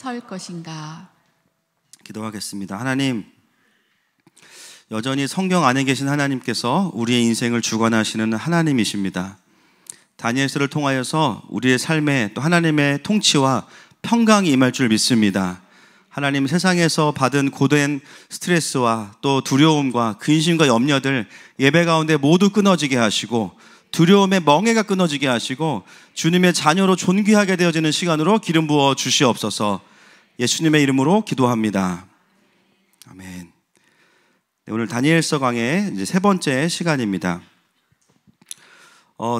설 것인가? 기도하겠습니다. 하나님, 여전히 성경 안에 계신 하나님께서 우리의 인생을 주관하시는 하나님이십니다. 다니엘서를 통하여서 우리의 삶에 또 하나님의 통치와 평강이 임할 줄 믿습니다. 하나님, 세상에서 받은 고된 스트레스와 또 두려움과 근심과 염려들 예배 가운데 모두 끊어지게 하시고 두려움의 멍에가 끊어지게 하시고 주님의 자녀로 존귀하게 되어지는 시간으로 기름 부어 주시옵소서. 예수님의 이름으로 기도합니다. 아멘. 네, 오늘 다니엘서 강의 이제 세 번째 시간입니다.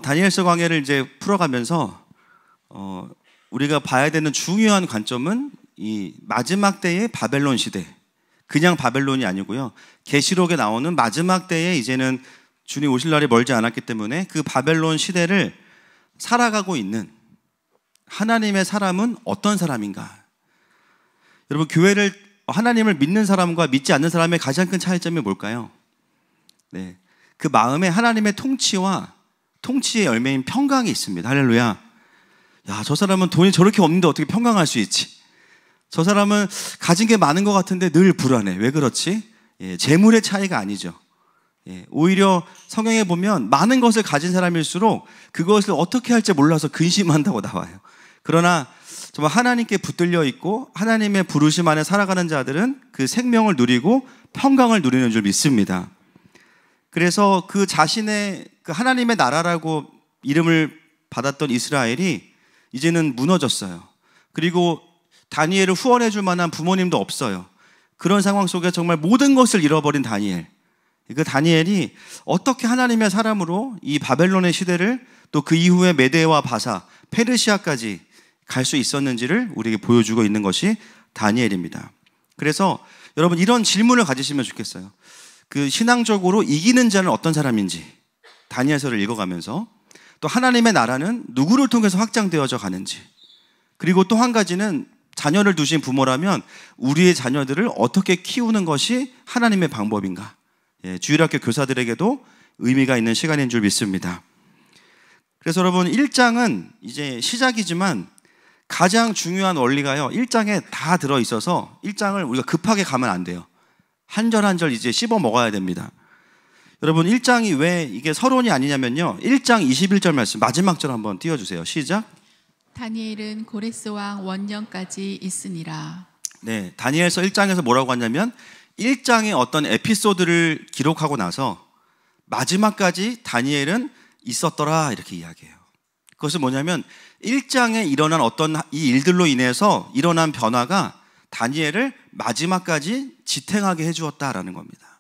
다니엘서 강의를 이제 풀어가면서 우리가 봐야 되는 중요한 관점은 이 마지막 때의 바벨론 시대, 그냥 바벨론이 아니고요, 계시록에 나오는 마지막 때에 이제는 주님 오실 날이 멀지 않았기 때문에 그 바벨론 시대를 살아가고 있는 하나님의 사람은 어떤 사람인가? 여러분, 교회를 하나님을 믿는 사람과 믿지 않는 사람의 가장 큰 차이점이 뭘까요? 네, 그 마음에 하나님의 통치와 통치의 열매인 평강이 있습니다. 할렐루야. 야, 저 사람은 돈이 저렇게 없는데 어떻게 평강할 수 있지? 저 사람은 가진 게 많은 것 같은데 늘 불안해. 왜 그렇지? 재물의 차이가 아니죠. 오히려 성경에 보면 많은 것을 가진 사람일수록 그것을 어떻게 할지 몰라서 근심한다고 나와요. 그러나 정말 하나님께 붙들려 있고 하나님의 부르심 안에 살아가는 자들은 그 생명을 누리고 평강을 누리는 줄 믿습니다. 그래서 그 자신의 그 하나님의 나라라고 이름을 받았던 이스라엘이 이제는 무너졌어요. 그리고 다니엘을 후원해 줄 만한 부모님도 없어요. 그런 상황 속에 정말 모든 것을 잃어버린 다니엘. 그 다니엘이 어떻게 하나님의 사람으로 이 바벨론의 시대를 또 그 이후에 메데와 바사, 페르시아까지 갈 수 있었는지를 우리에게 보여주고 있는 것이 다니엘입니다. 그래서 여러분, 이런 질문을 가지시면 좋겠어요. 그 신앙적으로 이기는 자는 어떤 사람인지 다니엘서를 읽어가면서, 또 하나님의 나라는 누구를 통해서 확장되어져 가는지, 그리고 또 한 가지는 자녀를 두신 부모라면 우리의 자녀들을 어떻게 키우는 것이 하나님의 방법인가? 주일학교 교사들에게도 의미가 있는 시간인 줄 믿습니다. 그래서 여러분, 1장은 이제 시작이지만 가장 중요한 원리가요, 1장에 다 들어있어서 1장을 우리가 급하게 가면 안 돼요. 한 절 한 절 이제 씹어 먹어야 됩니다. 여러분, 1장이 왜 이게 서론이 아니냐면요, 1장 21절 말씀 마지막 절 한번 띄워주세요. 시작. 다니엘은 고레스 왕 원년까지 있으니라. 네, 다니엘서 1장에서 뭐라고 하냐면 1장의 어떤 에피소드를 기록하고 나서 마지막까지 다니엘은 있었더라, 이렇게 이야기해요. 그것은 뭐냐면 1장에 일어난 어떤 이 일들로 인해서 일어난 변화가 다니엘을 마지막까지 지탱하게 해주었다라는 겁니다.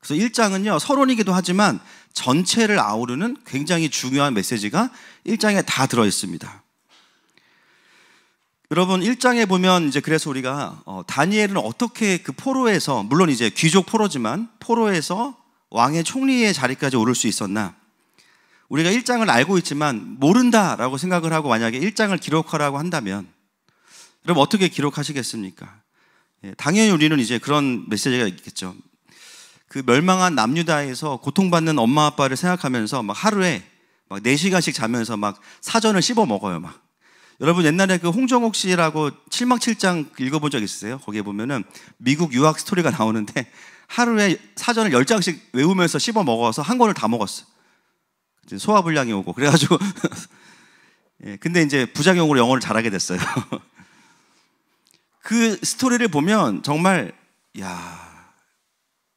그래서 1장은요, 서론이기도 하지만 전체를 아우르는 굉장히 중요한 메시지가 1장에 다 들어있습니다. 여러분, 1장에 보면 이제 그래서 우리가 다니엘은 어떻게 그 포로에서, 물론 이제 귀족 포로지만 포로에서 왕의 총리의 자리까지 오를 수 있었나? 우리가 1장을 알고 있지만 모른다라고 생각을 하고 만약에 1장을 기록하라고 한다면 여러분, 어떻게 기록하시겠습니까? 당연히 우리는 이제 그런 메시지가 있겠죠. 그 멸망한 남유다에서 고통받는 엄마 아빠를 생각하면서 막 하루에 막 4시간씩 자면서 막 사전을 씹어 먹어요. 막. 여러분, 옛날에 그 홍정옥 씨라고 7막7장 읽어본 적 있으세요? 거기에 보면은 미국 유학 스토리가 나오는데 하루에 사전을 10장씩 외우면서 씹어 먹어서 한 권을 다 먹었어. 소화불량이 오고 그래가지고 근데 이제 부작용으로 영어를 잘하게 됐어요. 그 스토리를 보면 정말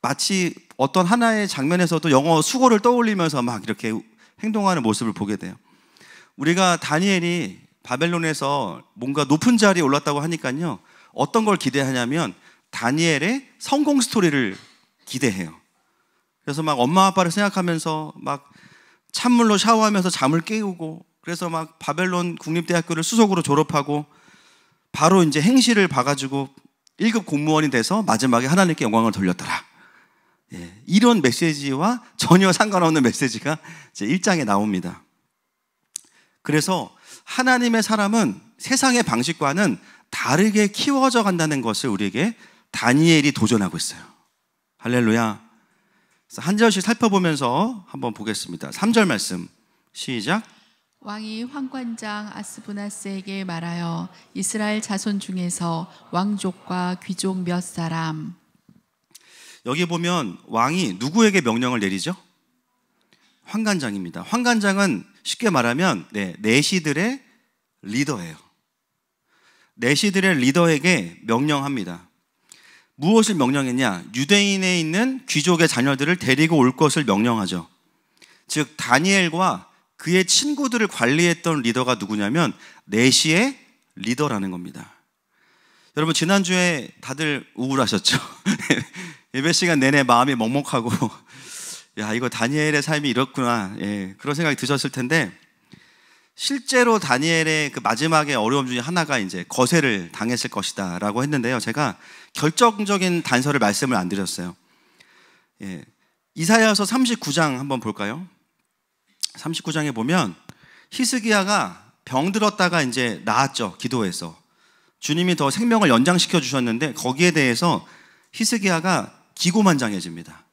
마치 어떤 하나의 장면에서도 영어 수고를 떠올리면서 막 이렇게 행동하는 모습을 보게 돼요. 우리가 다니엘이 바벨론에서 뭔가 높은 자리에 올랐다고 하니까요, 어떤 걸 기대하냐면 다니엘의 성공 스토리를 기대해요. 그래서 막 엄마 아빠를 생각하면서 막 찬물로 샤워하면서 잠을 깨우고, 그래서 막 바벨론 국립대학교를 수석으로 졸업하고 바로 이제 행시를 봐가지고 1급 공무원이 돼서 마지막에 하나님께 영광을 돌렸더라. 이런 메시지와 전혀 상관없는 메시지가 이제 1장에 나옵니다. 그래서 하나님의 사람은 세상의 방식과는 다르게 키워져 간다는 것을 우리에게 다니엘이 도전하고 있어요. 할렐루야. 그래서 한 절씩 살펴보면서 한번 보겠습니다. 3절 말씀 시작. 왕이 환관장 아스부나스에게 말하여 이스라엘 자손 중에서 왕족과 귀족 몇 사람. 여기 보면 왕이 누구에게 명령을 내리죠? 환관장입니다. 환관장은 쉽게 말하면 내시들의 리더예요. 내시들의 리더에게 명령합니다. 무엇을 명령했냐? 유대인에 있는 귀족의 자녀들을 데리고 올 것을 명령하죠. 즉 다니엘과 그의 친구들을 관리했던 리더가 누구냐면 내시의 리더라는 겁니다. 여러분 지난주에 다들 우울하셨죠? 예배 시간 내내 마음이 먹먹하고 야 이거 다니엘의 삶이 이렇구나 그런 생각이 드셨을 텐데 실제로 다니엘의 그 마지막의 어려움 중에 하나가 이제 거세를 당했을 것이다 라고 했는데요. 제가 결정적인 단서를 말씀을 안 드렸어요. 이사야서 39장 한번 볼까요? 39장에 보면 히스기야가 병들었다가 이제 나았죠. 기도해서 주님이 더 생명을 연장시켜 주셨는데 거기에 대해서 히스기야가 기고만장해집니다.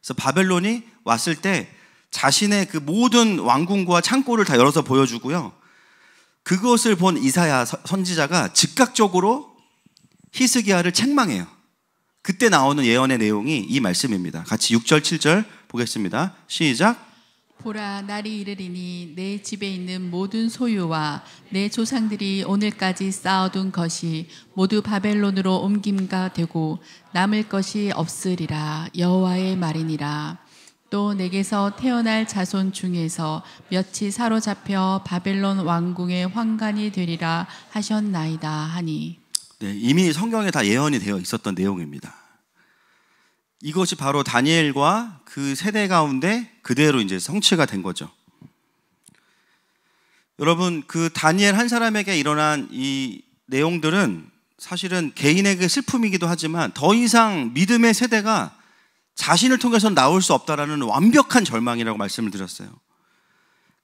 그래서 바벨론이 왔을 때 자신의 그 모든 왕궁과 창고를 다 열어서 보여주고요. 그것을 본 이사야 선지자가 즉각적으로 히스기야를 책망해요. 그때 나오는 예언의 내용이 이 말씀입니다. 같이 6절 7절 보겠습니다. 시작. 보라 날이 이르리니 내 집에 있는 모든 소유와 내 조상들이 오늘까지 쌓아둔 것이 모두 바벨론으로 옮김가 되고 남을 것이 없으리라. 여호와의 말이니라. 또 내게서 태어날 자손 중에서 몇이 사로잡혀 바벨론 왕궁의 환관이 되리라 하셨나이다 하니. 이미 성경에 다 예언이 되어 있었던 내용입니다. 이것이 바로 다니엘과 그 세대 가운데 그대로 이제 성취가 된 거죠. 여러분, 그 다니엘 한 사람에게 일어난 이 내용들은 사실은 개인에게 슬픔이기도 하지만 더 이상 믿음의 세대가 자신을 통해서 나올 수 없다라는 완벽한 절망이라고 말씀을 드렸어요.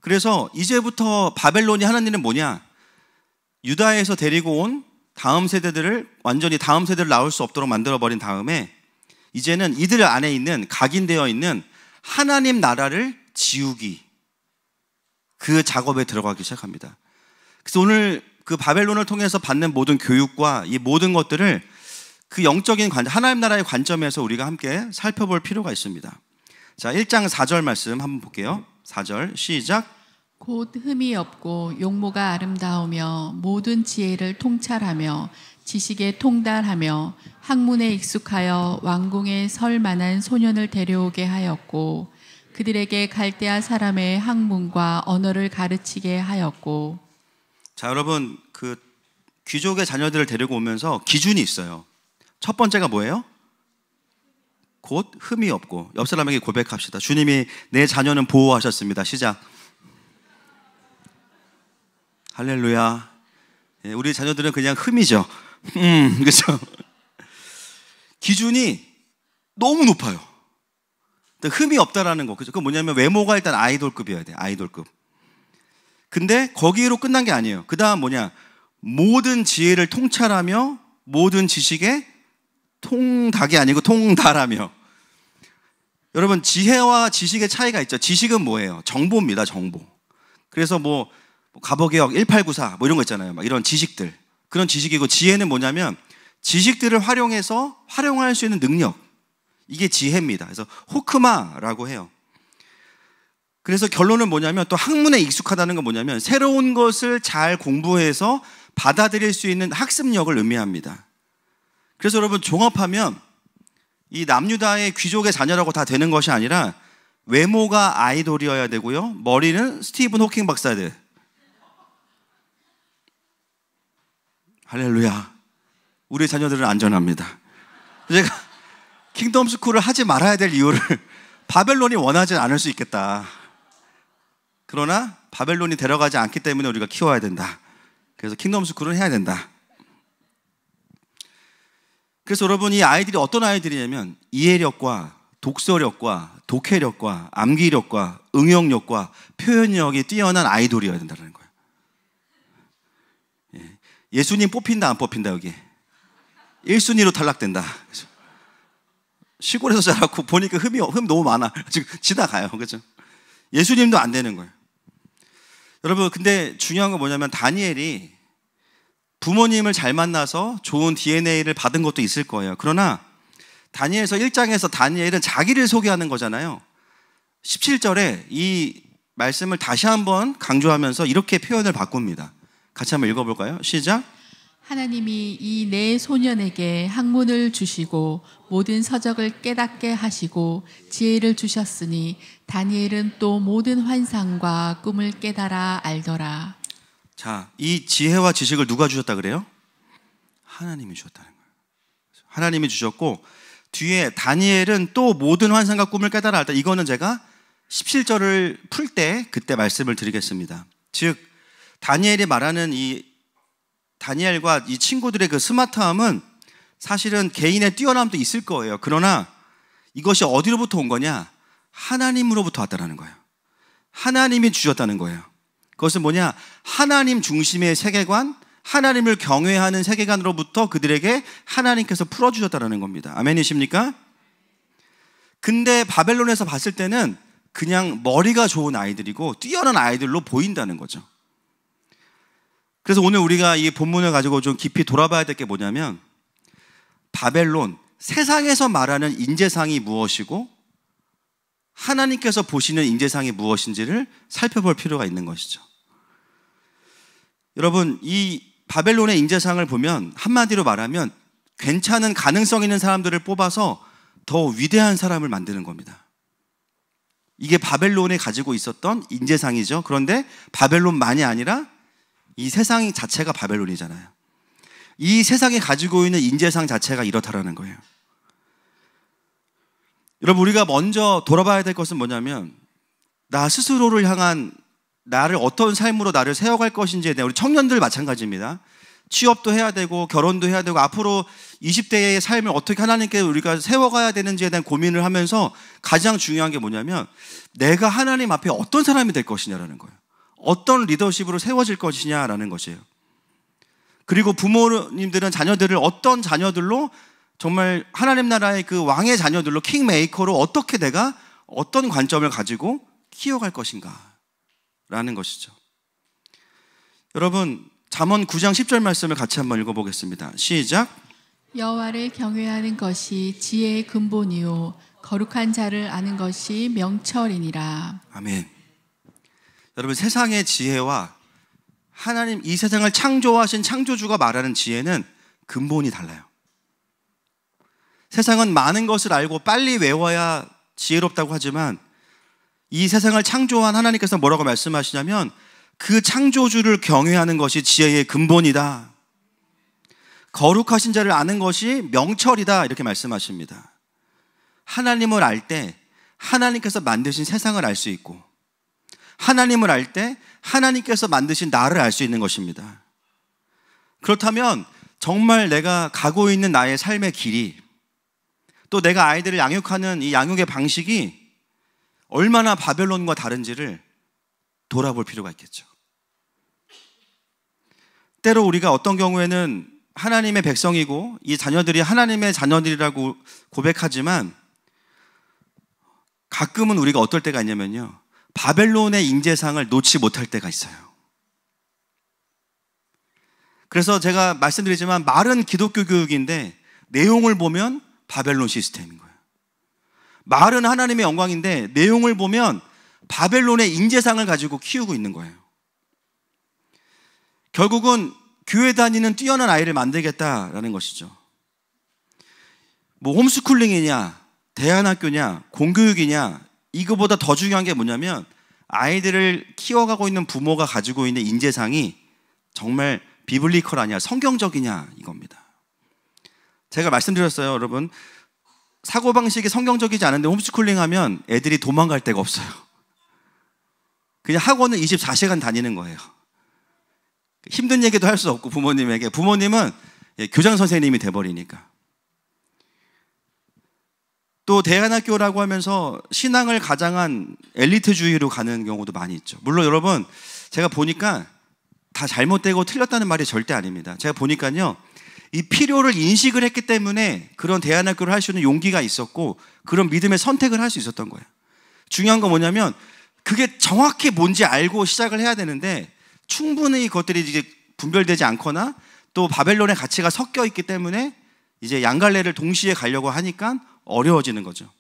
그래서 이제부터 바벨론이 하는 일은 뭐냐? 유다에서 데리고 온 다음 세대들을 완전히 다음 세대를 나올 수 없도록 만들어버린 다음에 이제는 이들 안에 있는 각인되어 있는 하나님 나라를 지우기, 그 작업에 들어가기 시작합니다. 그래서 오늘 그 바벨론을 통해서 받는 모든 교육과 이 모든 것들을 그 영적인 하나님 나라의 관점에서 우리가 함께 살펴볼 필요가 있습니다. 자, 1장 4절 말씀 한번 볼게요. 4절 시작. 곧 흠이 없고 용모가 아름다우며 모든 지혜를 통찰하며 지식에 통달하며 학문에 익숙하여 왕궁에 설 만한 소년을 데려오게 하였고 그들에게 갈대아 사람의 학문과 언어를 가르치게 하였고. 자, 여러분 그 귀족의 자녀들을 데리고 오면서 기준이 있어요. 첫 번째가 뭐예요? 곧 흠이 없고. 옆 사람에게 고백합시다. 주님이 내 자녀는 보호하셨습니다. 시작. 할렐루야. 우리 자녀들은 그냥 흠이죠. 그렇죠? 기준이 너무 높아요. 흠이 없다라는 거. 그죠? 그건 뭐냐면 외모가 일단 아이돌급이어야 돼. 아이돌급. 근데 거기로 끝난 게 아니에요. 그 다음 뭐냐? 모든 지혜를 통찰하며 모든 지식에 통닭이 아니고 통달하며. 여러분 지혜와 지식의 차이가 있죠. 지식은 뭐예요? 정보입니다. 정보. 그래서 뭐 가보개혁 1894 뭐 이런 거 있잖아요. 막 이런 지식들. 그런 지식이고 지혜는 뭐냐면 지식들을 활용해서 활용할 수 있는 능력. 이게 지혜입니다. 그래서 호크마라고 해요. 그래서 결론은 뭐냐면 또 학문에 익숙하다는 건 뭐냐면 새로운 것을 잘 공부해서 받아들일 수 있는 학습력을 의미합니다. 그래서 여러분 종합하면 이 남유다의 귀족의 자녀라고 다 되는 것이 아니라 외모가 아이돌이어야 되고요. 머리는 스티븐 호킹 박사야 돼. 할렐루야. 우리 자녀들은 안전합니다. 제가 킹덤 스쿨을 하지 말아야 될 이유를 바벨론이 원하지 않을 수 있겠다. 그러나 바벨론이 데려가지 않기 때문에 우리가 키워야 된다. 그래서 킹덤 스쿨은 해야 된다. 그래서 여러분 이 아이들이 어떤 아이들이냐면 이해력과 독서력과 독해력과 암기력과 응용력과 표현력이 뛰어난 아이돌이어야 된다는 거예요. 예수님 뽑힌다 안 뽑힌다 여기 1순위로 탈락된다. 시골에서 자라고 보니까 흠 너무 많아. 지금 지나가요. 그렇죠? 예수님도 안 되는 거예요. 여러분, 근데 중요한 건 뭐냐면 다니엘이 부모님을 잘 만나서 좋은 DNA를 받은 것도 있을 거예요. 그러나 다니엘서 1장에서 다니엘은 자기를 소개하는 거잖아요. 17절에 이 말씀을 다시 한번 강조하면서 이렇게 표현을 바꿉니다. 같이 한번 읽어볼까요? 시작. 하나님이 이 네 소년에게 학문을 주시고 모든 서적을 깨닫게 하시고 지혜를 주셨으니 다니엘은 또 모든 환상과 꿈을 깨달아 알더라. 자, 이 지혜와 지식을 누가 주셨다 그래요? 하나님이 주셨다는 거예요. 하나님이 주셨고 뒤에 다니엘은 또 모든 환상과 꿈을 깨달아 알다. 이거는 제가 17절을 풀 때 그때 말씀을 드리겠습니다. 즉 다니엘이 말하는 이 다니엘과 이 친구들의 그 스마트함은 사실은 개인의 뛰어남도 있을 거예요. 그러나 이것이 어디로부터 온 거냐? 하나님으로부터 왔다는 거예요. 하나님이 주셨다는 거예요. 그것은 뭐냐? 하나님 중심의 세계관, 하나님을 경외하는 세계관으로부터 그들에게 하나님께서 풀어주셨다는 겁니다. 아멘이십니까? 근데 바벨론에서 봤을 때는 그냥 머리가 좋은 아이들이고 뛰어난 아이들로 보인다는 거죠. 그래서 오늘 우리가 이 본문을 가지고 좀 깊이 돌아봐야 될 게 뭐냐면 바벨론, 세상에서 말하는 인재상이 무엇이고 하나님께서 보시는 인재상이 무엇인지를 살펴볼 필요가 있는 것이죠. 여러분, 이 바벨론의 인재상을 보면 한마디로 말하면 괜찮은 가능성 있는 사람들을 뽑아서 더 위대한 사람을 만드는 겁니다. 이게 바벨론에 가지고 있었던 인재상이죠. 그런데 바벨론만이 아니라 이 세상 자체가 바벨론이잖아요. 이 세상이 가지고 있는 인재상 자체가 이렇다라는 거예요. 여러분, 우리가 먼저 돌아봐야 될 것은 뭐냐면 나 스스로를 향한 나를 어떤 삶으로 나를 세워갈 것인지에 대한, 우리 청년들 마찬가지입니다. 취업도 해야 되고 결혼도 해야 되고 앞으로 20대의 삶을 어떻게 하나님께 우리가 세워가야 되는지에 대한 고민을 하면서 가장 중요한 게 뭐냐면 내가 하나님 앞에 어떤 사람이 될 것이냐라는 거예요. 어떤 리더십으로 세워질 것이냐라는 것이에요. 그리고 부모님들은 자녀들을 어떤 자녀들로 정말 하나님 나라의 그 왕의 자녀들로 킹메이커로 어떻게 내가 어떤 관점을 가지고 키워갈 것인가 라는 것이죠. 여러분, 잠언 9장 10절 말씀을 같이 한번 읽어보겠습니다. 시작. 여호와를 경외하는 것이 지혜의 근본이요 거룩한 자를 아는 것이 명철이니라. 아멘. 여러분, 세상의 지혜와 하나님, 이 세상을 창조하신 창조주가 말하는 지혜는 근본이 달라요. 세상은 많은 것을 알고 빨리 외워야 지혜롭다고 하지만 이 세상을 창조한 하나님께서 뭐라고 말씀하시냐면 그 창조주를 경외하는 것이 지혜의 근본이다. 거룩하신 자를 아는 것이 명철이다. 이렇게 말씀하십니다. 하나님을 알 때 하나님께서 만드신 세상을 알 수 있고 하나님을 알 때 하나님께서 만드신 나를 알 수 있는 것입니다. 그렇다면 정말 내가 가고 있는 나의 삶의 길이, 또 내가 아이들을 양육하는 이 양육의 방식이 얼마나 바벨론과 다른지를 돌아볼 필요가 있겠죠. 때로 우리가 어떤 경우에는 하나님의 백성이고 이 자녀들이 하나님의 자녀들이라고 고백하지만 가끔은 우리가 어떨 때가 있냐면요, 바벨론의 인재상을 놓지 못할 때가 있어요. 그래서 제가 말씀드리지만 말은 기독교 교육인데 내용을 보면 바벨론 시스템인 거예요. 말은 하나님의 영광인데 내용을 보면 바벨론의 인재상을 가지고 키우고 있는 거예요. 결국은 교회 다니는 뛰어난 아이를 만들겠다라는 것이죠. 뭐 홈스쿨링이냐, 대안학교냐, 공교육이냐, 이거보다 더 중요한 게 뭐냐면 아이들을 키워가고 있는 부모가 가지고 있는 인재상이 정말 비블리컬 아니야, 성경적이냐 이겁니다. 제가 말씀드렸어요, 여러분. 사고방식이 성경적이지 않은데 홈스쿨링 하면 애들이 도망갈 데가 없어요. 그냥 학원을 24시간 다니는 거예요. 힘든 얘기도 할 수 없고 부모님에게. 부모님은 교장 선생님이 돼버리니까. 또 대안학교라고 하면서 신앙을 가장한 엘리트주의로 가는 경우도 많이 있죠. 물론 여러분, 제가 보니까 다 잘못되고 틀렸다는 말이 절대 아닙니다. 제가 보니까요, 이 필요를 인식을 했기 때문에 그런 대안학교를 할 수 있는 용기가 있었고 그런 믿음의 선택을 할 수 있었던 거예요. 중요한 건 뭐냐면 그게 정확히 뭔지 알고 시작을 해야 되는데 충분히 그것들이 이제 분별되지 않거나 또 바벨론의 가치가 섞여 있기 때문에 이제 양갈래를 동시에 가려고 하니까 어려워지는 거죠.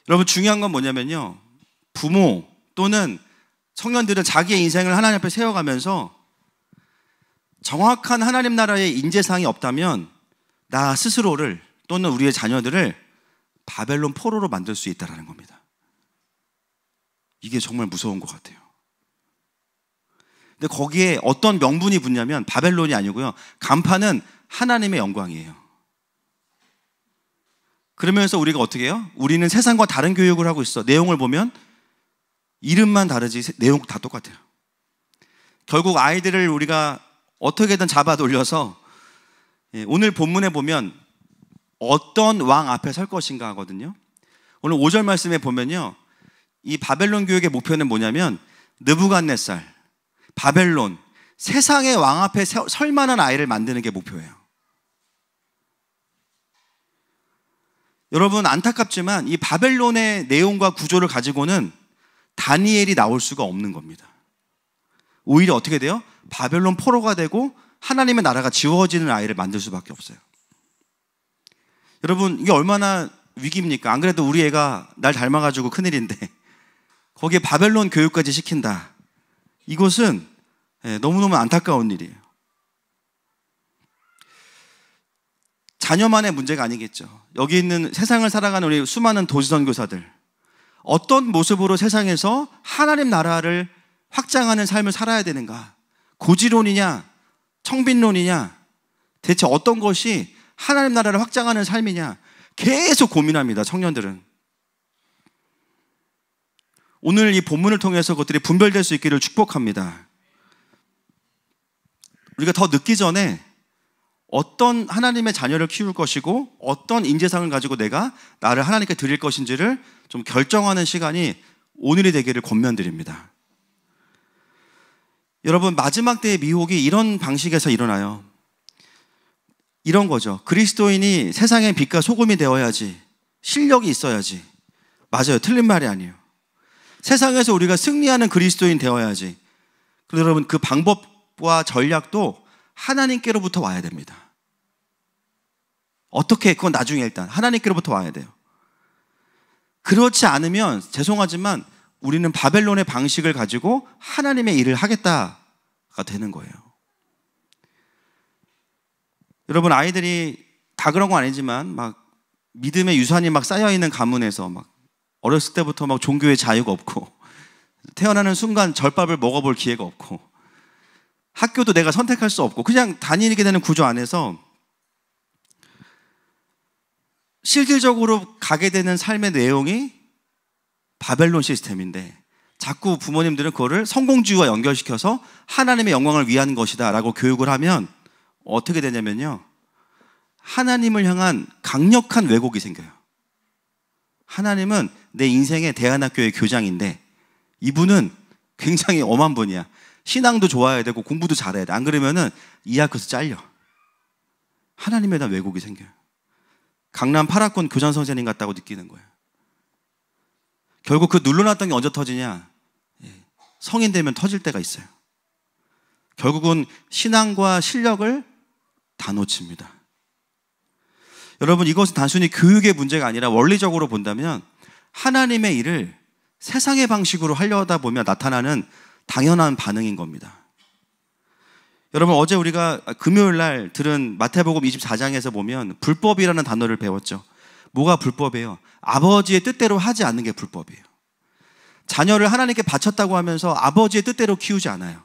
여러분, 중요한 건 뭐냐면요, 부모 또는 청년들은 자기의 인생을 하나님 앞에 세워가면서 정확한 하나님 나라의 인재상이 없다면 나 스스로를 또는 우리의 자녀들을 바벨론 포로로 만들 수 있다는 겁니다. 이게 정말 무서운 것 같아요. 근데 거기에 어떤 명분이 붙냐면 바벨론이 아니고요, 간판은 하나님의 영광이에요. 그러면서 우리가 어떻게 해요? 우리는 세상과 다른 교육을 하고 있어. 내용을 보면 이름만 다르지 내용 다 똑같아요. 결국 아이들을 우리가 어떻게든 잡아 돌려서 오늘 본문에 보면 어떤 왕 앞에 설 것인가 하거든요. 오늘 5절 말씀에 보면요, 이 바벨론 교육의 목표는 뭐냐면 느부갓네살, 바벨론, 세상의 왕 앞에 설 만한 아이를 만드는 게 목표예요. 여러분, 안타깝지만 이 바벨론의 내용과 구조를 가지고는 다니엘이 나올 수가 없는 겁니다. 오히려 어떻게 돼요? 바벨론 포로가 되고 하나님의 나라가 지워지는 아이를 만들 수밖에 없어요. 여러분, 이게 얼마나 위기입니까? 안 그래도 우리 애가 날 닮아가지고 큰일인데 거기에 바벨론 교육까지 시킨다. 이것은 너무너무 안타까운 일이에요. 자녀만의 문제가 아니겠죠. 여기 있는 세상을 살아가는 우리 수많은 도시선교사들, 어떤 모습으로 세상에서 하나님 나라를 확장하는 삶을 살아야 되는가? 고지론이냐? 청빈론이냐? 대체 어떤 것이 하나님 나라를 확장하는 삶이냐? 계속 고민합니다, 청년들은. 오늘 이 본문을 통해서 그것들이 분별될 수 있기를 축복합니다. 우리가 더 늦기 전에 어떤 하나님의 자녀를 키울 것이고 어떤 인재상을 가지고 내가 나를 하나님께 드릴 것인지를 좀 결정하는 시간이 오늘이 되기를 권면드립니다. 여러분, 마지막 때의 미혹이 이런 방식에서 일어나요. 이런 거죠. 그리스도인이 세상의 빛과 소금이 되어야지, 실력이 있어야지. 맞아요. 틀린 말이 아니에요. 세상에서 우리가 승리하는 그리스도인 되어야지. 그런데 여러분, 그 방법과 전략도 하나님께로부터 와야 됩니다. 어떻게? 그건 나중에 일단 하나님께로부터 와야 돼요. 그렇지 않으면 죄송하지만 우리는 바벨론의 방식을 가지고 하나님의 일을 하겠다가 되는 거예요. 여러분, 아이들이 다 그런 건 아니지만 막 믿음의 유산이 막 쌓여있는 가문에서 막 어렸을 때부터 막 종교의 자유가 없고 태어나는 순간 절밥을 먹어볼 기회가 없고 학교도 내가 선택할 수 없고 그냥 다니게 되는 구조 안에서 실질적으로 가게 되는 삶의 내용이 바벨론 시스템인데 자꾸 부모님들은 그거를 성공주의와 연결시켜서 하나님의 영광을 위한 것이다 라고 교육을 하면 어떻게 되냐면요, 하나님을 향한 강력한 왜곡이 생겨요. 하나님은 내 인생의 대안학교의 교장인데 이분은 굉장히 엄한 분이야. 신앙도 좋아야 되고 공부도 잘해야 돼. 안 그러면은 이 학교에서 잘려. 하나님에 대한 왜곡이 생겨요. 강남 8학군 교장 선생님 같다고 느끼는 거예요. 결국 그 눌러놨던 게 언제 터지냐? 성인 되면 터질 때가 있어요. 결국은 신앙과 실력을 다 놓칩니다. 여러분, 이것은 단순히 교육의 문제가 아니라 원리적으로 본다면 하나님의 일을 세상의 방식으로 하려다 보면 나타나는 당연한 반응인 겁니다. 여러분, 어제 우리가 금요일 날 들은 마태복음 24장에서 보면 불법이라는 단어를 배웠죠. 뭐가 불법이에요? 아버지의 뜻대로 하지 않는 게 불법이에요. 자녀를 하나님께 바쳤다고 하면서 아버지의 뜻대로 키우지 않아요.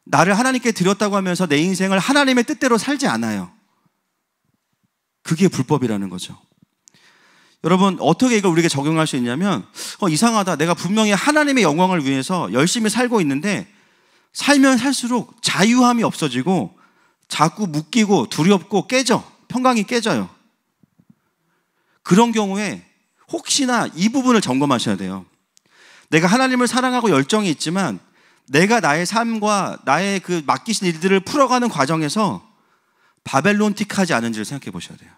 나를 하나님께 드렸다고 하면서 내 인생을 하나님의 뜻대로 살지 않아요. 그게 불법이라는 거죠. 여러분, 어떻게 이걸 우리에게 적용할 수 있냐면 이상하다. 내가 분명히 하나님의 영광을 위해서 열심히 살고 있는데 살면 살수록 자유함이 없어지고 자꾸 묶이고 두렵고 깨져. 평강이 깨져요. 그런 경우에 혹시나 이 부분을 점검하셔야 돼요. 내가 하나님을 사랑하고 열정이 있지만 내가 나의 삶과 나의 그 맡기신 일들을 풀어가는 과정에서 바벨론틱하지 않은지를 생각해 보셔야 돼요.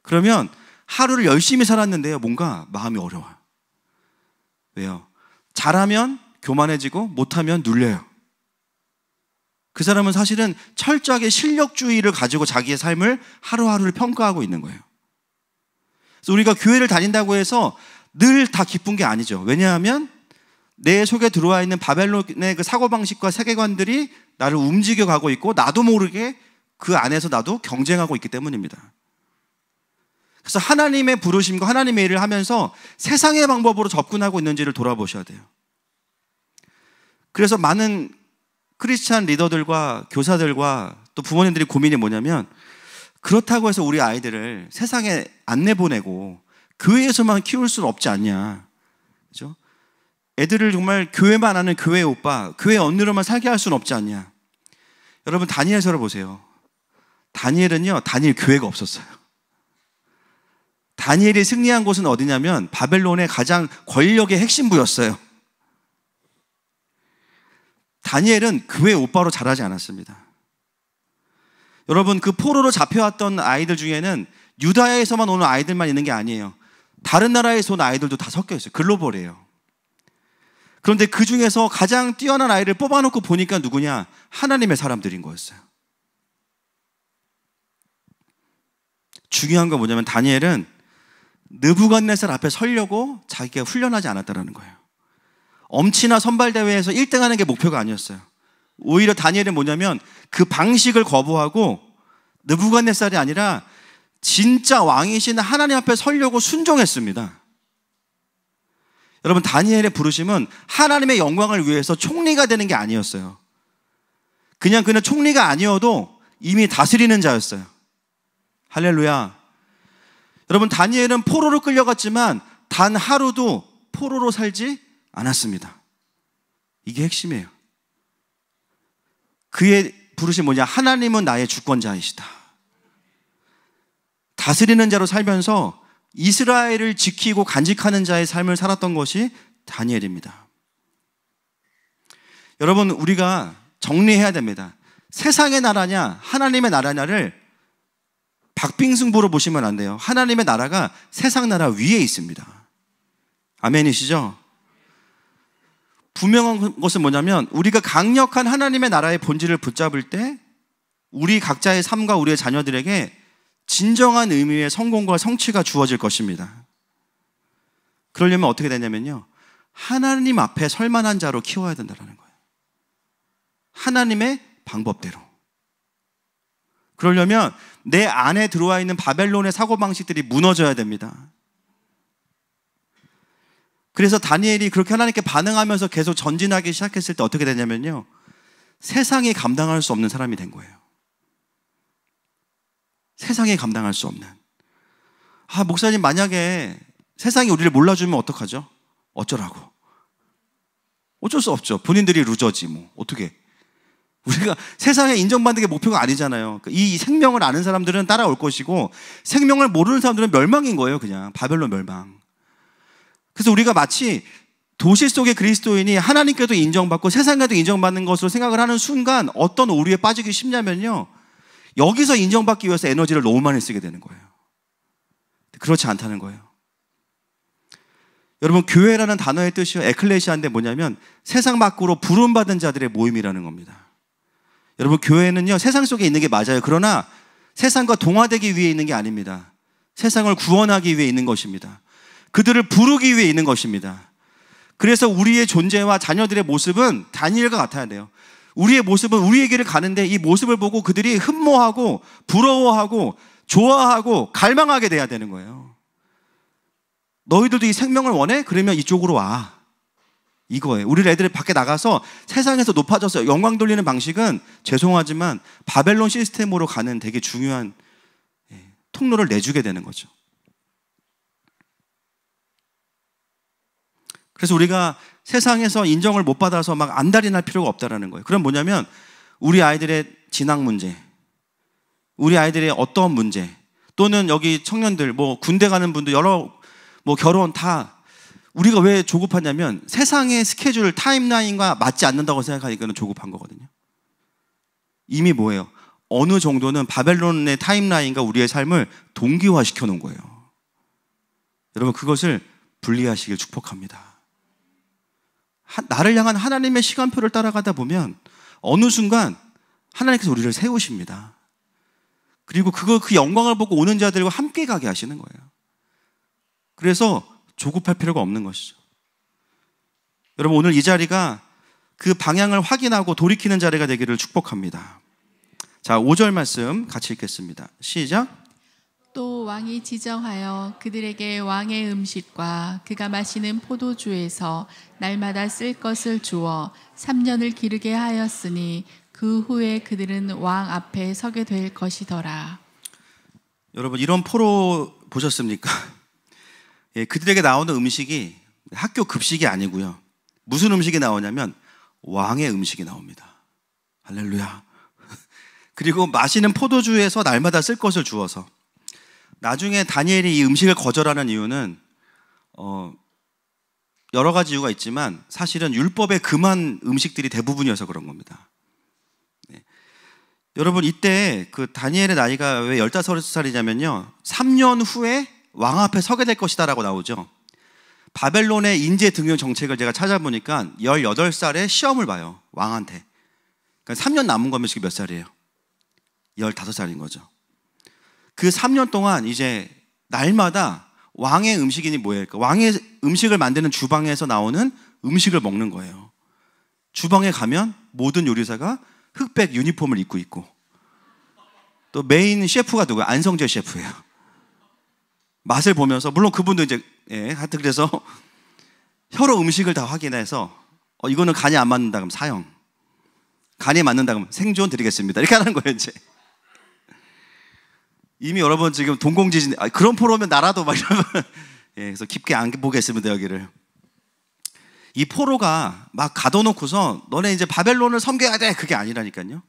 그러면 하루를 열심히 살았는데요, 뭔가 마음이 어려워요. 왜요? 잘하면 교만해지고 못하면 눌려요. 그 사람은 사실은 철저하게 실력주의를 가지고 자기의 삶을 하루하루를 평가하고 있는 거예요. 그래서 우리가 교회를 다닌다고 해서 늘 다 기쁜 게 아니죠. 왜냐하면 내 속에 들어와 있는 바벨론의 그 사고방식과 세계관들이 나를 움직여가고 있고 나도 모르게 그 안에서 나도 경쟁하고 있기 때문입니다. 그래서 하나님의 부르심과 하나님의 일을 하면서 세상의 방법으로 접근하고 있는지를 돌아보셔야 돼요. 그래서 많은 크리스찬 리더들과 교사들과 또 부모님들이 고민이 뭐냐면, 그렇다고 해서 우리 아이들을 세상에 안 내보내고 교회에서만 키울 수는 없지 않냐, 그죠? 애들을 정말 교회만 하는 교회 오빠, 교회 언니로만 살게 할 수는 없지 않냐. 여러분, 다니엘서를 보세요. 다니엘은요, 다니엘 교회가 없었어요. 다니엘이 승리한 곳은 어디냐면 바벨론의 가장 권력의 핵심부였어요. 다니엘은 교회 오빠로 자라지 않았습니다. 여러분, 그 포로로 잡혀왔던 아이들 중에는 유다야에서만 오는 아이들만 있는 게 아니에요. 다른 나라에서 온 아이들도 다 섞여 있어요. 글로벌이에요. 그런데 그 중에서 가장 뛰어난 아이를 뽑아놓고 보니까 누구냐? 하나님의 사람들인 거였어요. 중요한 건 뭐냐면 다니엘은 느부갓네살 앞에 서려고 자기가 훈련하지 않았다는 거예요. 엄치나 선발대회에서 1등 하는 게 목표가 아니었어요. 오히려 다니엘은 뭐냐면 그 방식을 거부하고 느부갓네살이 아니라 진짜 왕이신 하나님 앞에 서려고 순종했습니다. 여러분, 다니엘의 부르심은 하나님의 영광을 위해서 총리가 되는 게 아니었어요. 그냥 그는 총리가 아니어도 이미 다스리는 자였어요. 할렐루야. 여러분, 다니엘은 포로로 끌려갔지만 단 하루도 포로로 살지 않았습니다. 이게 핵심이에요. 그의 부르심이 뭐냐? 하나님은 나의 주권자이시다. 다스리는 자로 살면서 이스라엘을 지키고 간직하는 자의 삶을 살았던 것이 다니엘입니다. 여러분, 우리가 정리해야 됩니다. 세상의 나라냐 하나님의 나라냐를 박빙승부로 보시면 안 돼요. 하나님의 나라가 세상 나라 위에 있습니다. 아멘이시죠? 분명한 것은 뭐냐면 우리가 강력한 하나님의 나라의 본질을 붙잡을 때 우리 각자의 삶과 우리의 자녀들에게 진정한 의미의 성공과 성취가 주어질 것입니다. 그러려면 어떻게 되냐면요, 하나님 앞에 설 만한 자로 키워야 된다는 거예요. 하나님의 방법대로. 그러려면 내 안에 들어와 있는 바벨론의 사고방식들이 무너져야 됩니다. 그래서 다니엘이 그렇게 하나님께 반응하면서 계속 전진하기 시작했을 때 어떻게 되냐면요, 세상이 감당할 수 없는 사람이 된 거예요. 세상이 감당할 수 없는. 목사님, 만약에 세상이 우리를 몰라주면 어떡하죠? 어쩌라고? 어쩔 수 없죠. 본인들이 루저지 뭐. 어떻게? 우리가 세상에 인정받는 게 목표가 아니잖아요. 이 생명을 아는 사람들은 따라올 것이고 생명을 모르는 사람들은 멸망인 거예요. 그냥 바벨론 멸망. 그래서 우리가 마치 도시 속의 그리스도인이 하나님께도 인정받고 세상에도 인정받는 것으로 생각을 하는 순간 어떤 오류에 빠지기 쉽냐면요, 여기서 인정받기 위해서 에너지를 너무 많이 쓰게 되는 거예요. 그렇지 않다는 거예요. 여러분, 교회라는 단어의 뜻이요, 에클레시아인데 뭐냐면 세상 밖으로 부름받은 자들의 모임이라는 겁니다. 여러분, 교회는요, 세상 속에 있는 게 맞아요. 그러나 세상과 동화되기 위해 있는 게 아닙니다. 세상을 구원하기 위해 있는 것입니다. 그들을 부르기 위해 있는 것입니다. 그래서 우리의 존재와 자녀들의 모습은 다니엘과 같아야 돼요. 우리의 모습은 우리의 길을 가는데 이 모습을 보고 그들이 흠모하고 부러워하고 좋아하고 갈망하게 돼야 되는 거예요. 너희들도 이 생명을 원해? 그러면 이쪽으로 와. 이거예요. 우리 애들이 밖에 나가서 세상에서 높아져서 영광 돌리는 방식은 죄송하지만 바벨론 시스템으로 가는 되게 중요한 통로를 내주게 되는 거죠. 그래서 우리가 세상에서 인정을 못 받아서 막 안달이 날 필요가 없다라는 거예요. 그럼 뭐냐면 우리 아이들의 진학 문제, 우리 아이들의 어떤 문제, 또는 여기 청년들, 뭐 군대 가는 분들, 여러 뭐 결혼 다 우리가 왜 조급하냐면 세상의 스케줄 타임라인과 맞지 않는다고 생각하니까 조급한 거거든요. 이미 뭐예요? 어느 정도는 바벨론의 타임라인과 우리의 삶을 동기화시켜 놓은 거예요. 여러분, 그것을 분리하시길 축복합니다. 나를 향한 하나님의 시간표를 따라가다 보면 어느 순간 하나님께서 우리를 세우십니다. 그리고 그 영광을 보고 오는 자들과 함께 가게 하시는 거예요. 그래서 조급할 필요가 없는 것이죠. 여러분, 오늘 이 자리가 그 방향을 확인하고 돌이키는 자리가 되기를 축복합니다. 자, 5절 말씀 같이 읽겠습니다. 시작. 또 왕이 지정하여 그들에게 왕의 음식과 그가 마시는 포도주에서 날마다 쓸 것을 주어 3년을 기르게 하였으니 그 후에 그들은 왕 앞에 서게 될 것이더라. 여러분, 이런 포로 보셨습니까? 예, 그들에게 나오는 음식이 학교 급식이 아니고요. 무슨 음식이 나오냐면 왕의 음식이 나옵니다. 할렐루야. 그리고 마시는 포도주에서 날마다 쓸 것을 주어서, 나중에 다니엘이 이 음식을 거절하는 이유는 여러 가지 이유가 있지만 사실은 율법에 금한 음식들이 대부분이어서 그런 겁니다. 네. 여러분, 이때 그 다니엘의 나이가 왜 15살이냐면요 3년 후에 왕 앞에 서게 될 것이다 라고 나오죠. 바벨론의 인재 등용 정책을 제가 찾아보니까 18살에 시험을 봐요, 왕한테. 그러니까 3년 남은 거면 지금 몇 살이에요? 15살인 거죠. 그 3년 동안 이제 날마다 왕의 음식이니 뭐예요? 왕의 음식을 만드는 주방에서 나오는 음식을 먹는 거예요. 주방에 가면 모든 요리사가 흑백 유니폼을 입고 있고, 또 메인 셰프가 누구예요? 안성재 셰프예요. 맛을 보면서, 물론 그분도 이제 하여튼 그래서 혀로 음식을 다 확인해서 이거는 간이 안 맞는다 그러면 사형, 간이 맞는다 그러면 생존 드리겠습니다, 이렇게 하는 거예요. 이제 이미 여러분 지금 동공지진, 그런 포로면 나라도 막 이러면 그래서 깊게 안 보겠습니다, 여기를. 이 포로가 막 가둬놓고서 너네 이제 바벨론을 섬겨야 돼, 그게 아니라니까요.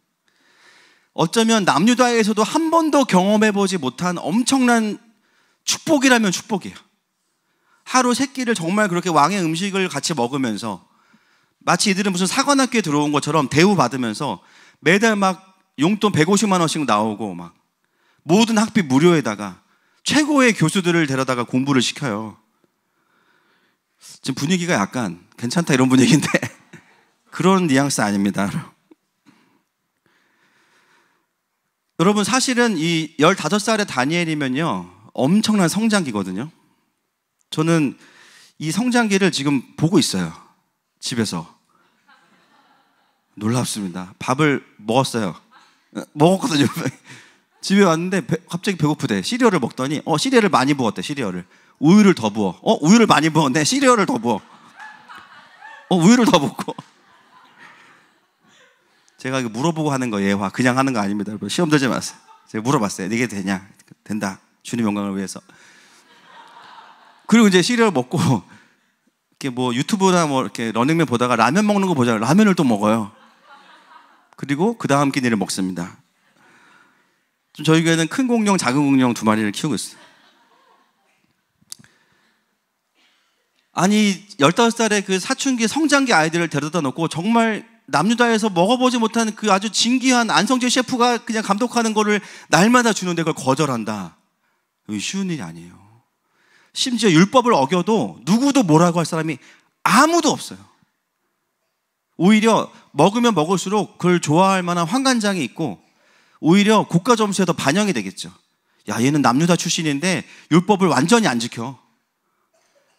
어쩌면 남유다에서도 한 번도 경험해보지 못한 엄청난 축복이라면 축복이에요. 하루 세 끼를 정말 그렇게 왕의 음식을 같이 먹으면서 마치 이들은 무슨 사관학교에 들어온 것처럼 대우받으면서 매달 막 용돈 150만 원씩 나오고, 막 모든 학비 무료에다가 최고의 교수들을 데려다가 공부를 시켜요. 지금 분위기가 약간 괜찮다 이런 분위기인데 그런 뉘앙스 아닙니다. 여러분, 사실은 이 15살의 다니엘이면요 엄청난 성장기거든요. 저는 이 성장기를 지금 보고 있어요, 집에서. 놀랍습니다. 밥을 먹었어요. 먹었거든요. 집에 왔는데 갑자기 배고프대. 시리얼을 먹더니 시리얼을 많이 부었대. 시리얼을 우유를 더 부어. 우유를 많이 부었네. 시리얼을 더 부어. 우유를 더 붓고. 제가 물어보고 하는 거 예화 그냥 하는 거 아닙니다. 여러분, 시험 들지 마세요. 제가 물어봤어요. 이게 되냐? 된다. 주님 영광을 위해서. 그리고 이제 시리얼 먹고 이렇게 뭐 유튜브나 뭐 이렇게 러닝맨 보다가 라면 먹는 거 보잖아요. 라면을 또 먹어요. 그리고 그 다음 끼니를 먹습니다. 저희 교회는 큰 공룡, 작은 공룡 2마리를 키우고 있어요. 아니, 15살의 그 사춘기 성장기 아이들을 데려다 놓고 정말 남유다에서 먹어보지 못한 그 아주 진귀한 안성재 셰프가 그냥 감독하는 거를 날마다 주는데 그걸 거절한다. 쉬운 일이 아니에요. 심지어 율법을 어겨도 누구도 뭐라고 할 사람이 아무도 없어요. 오히려 먹으면 먹을수록 그걸 좋아할 만한 환관장이 있고, 오히려 국가 점수에 더 반영이 되겠죠. 야, 얘는 남유다 출신인데 율법을 완전히 안 지켜.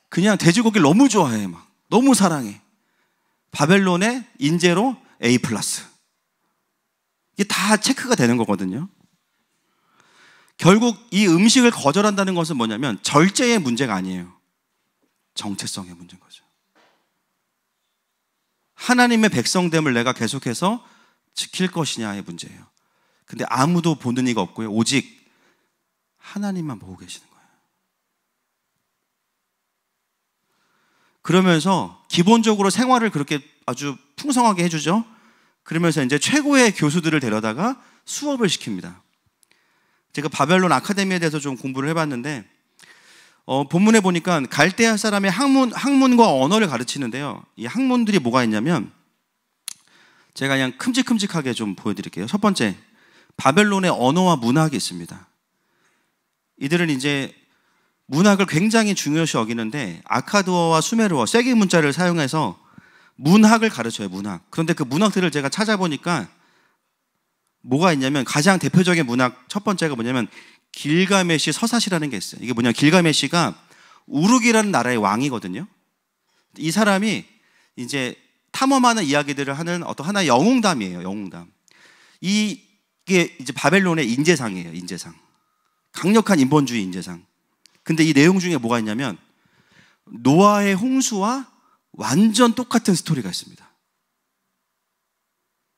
그냥 돼지고기를 너무 좋아해, 막 너무 사랑해. 바벨론의 인재로 A+. 이게 다 체크가 되는 거거든요. 결국 이 음식을 거절한다는 것은 뭐냐면 절제의 문제가 아니에요. 정체성의 문제인 거죠. 하나님의 백성됨을 내가 계속해서 지킬 것이냐의 문제예요. 근데 아무도 보는 이가 없고요. 오직 하나님만 보고 계시는 거예요. 그러면서 기본적으로 생활을 그렇게 아주 풍성하게 해주죠. 그러면서 이제 최고의 교수들을 데려다가 수업을 시킵니다. 제가 바벨론 아카데미에 대해서 좀 공부를 해봤는데, 본문에 보니까 갈대아 사람의 학문과 언어를 가르치는데요. 이 학문들이 뭐가 있냐면, 제가 그냥 큼직큼직하게 좀 보여드릴게요. 첫 번째, 바벨론의 언어와 문학이 있습니다. 이들은 이제 문학을 굉장히 중요시 여기는데 아카드어와 수메르어, 세기 문자를 사용해서 문학을 가르쳐요, 문학. 그런데 그 문학들을 제가 찾아보니까 뭐가 있냐면 가장 대표적인 문학 첫 번째가 뭐냐면 길가메시 서사시라는 게 있어요. 이게 뭐냐면 길가메시가 우르기라는 나라의 왕이거든요. 이 사람이 이제 탐험하는 이야기들을 하는 어떤 하나의 영웅담이에요, 영웅담. 이게 이제 바벨론의 인재상이에요, 인재상. 강력한 인본주의 인재상. 근데 이 내용 중에 뭐가 있냐면 노아의 홍수와 완전 똑같은 스토리가 있습니다.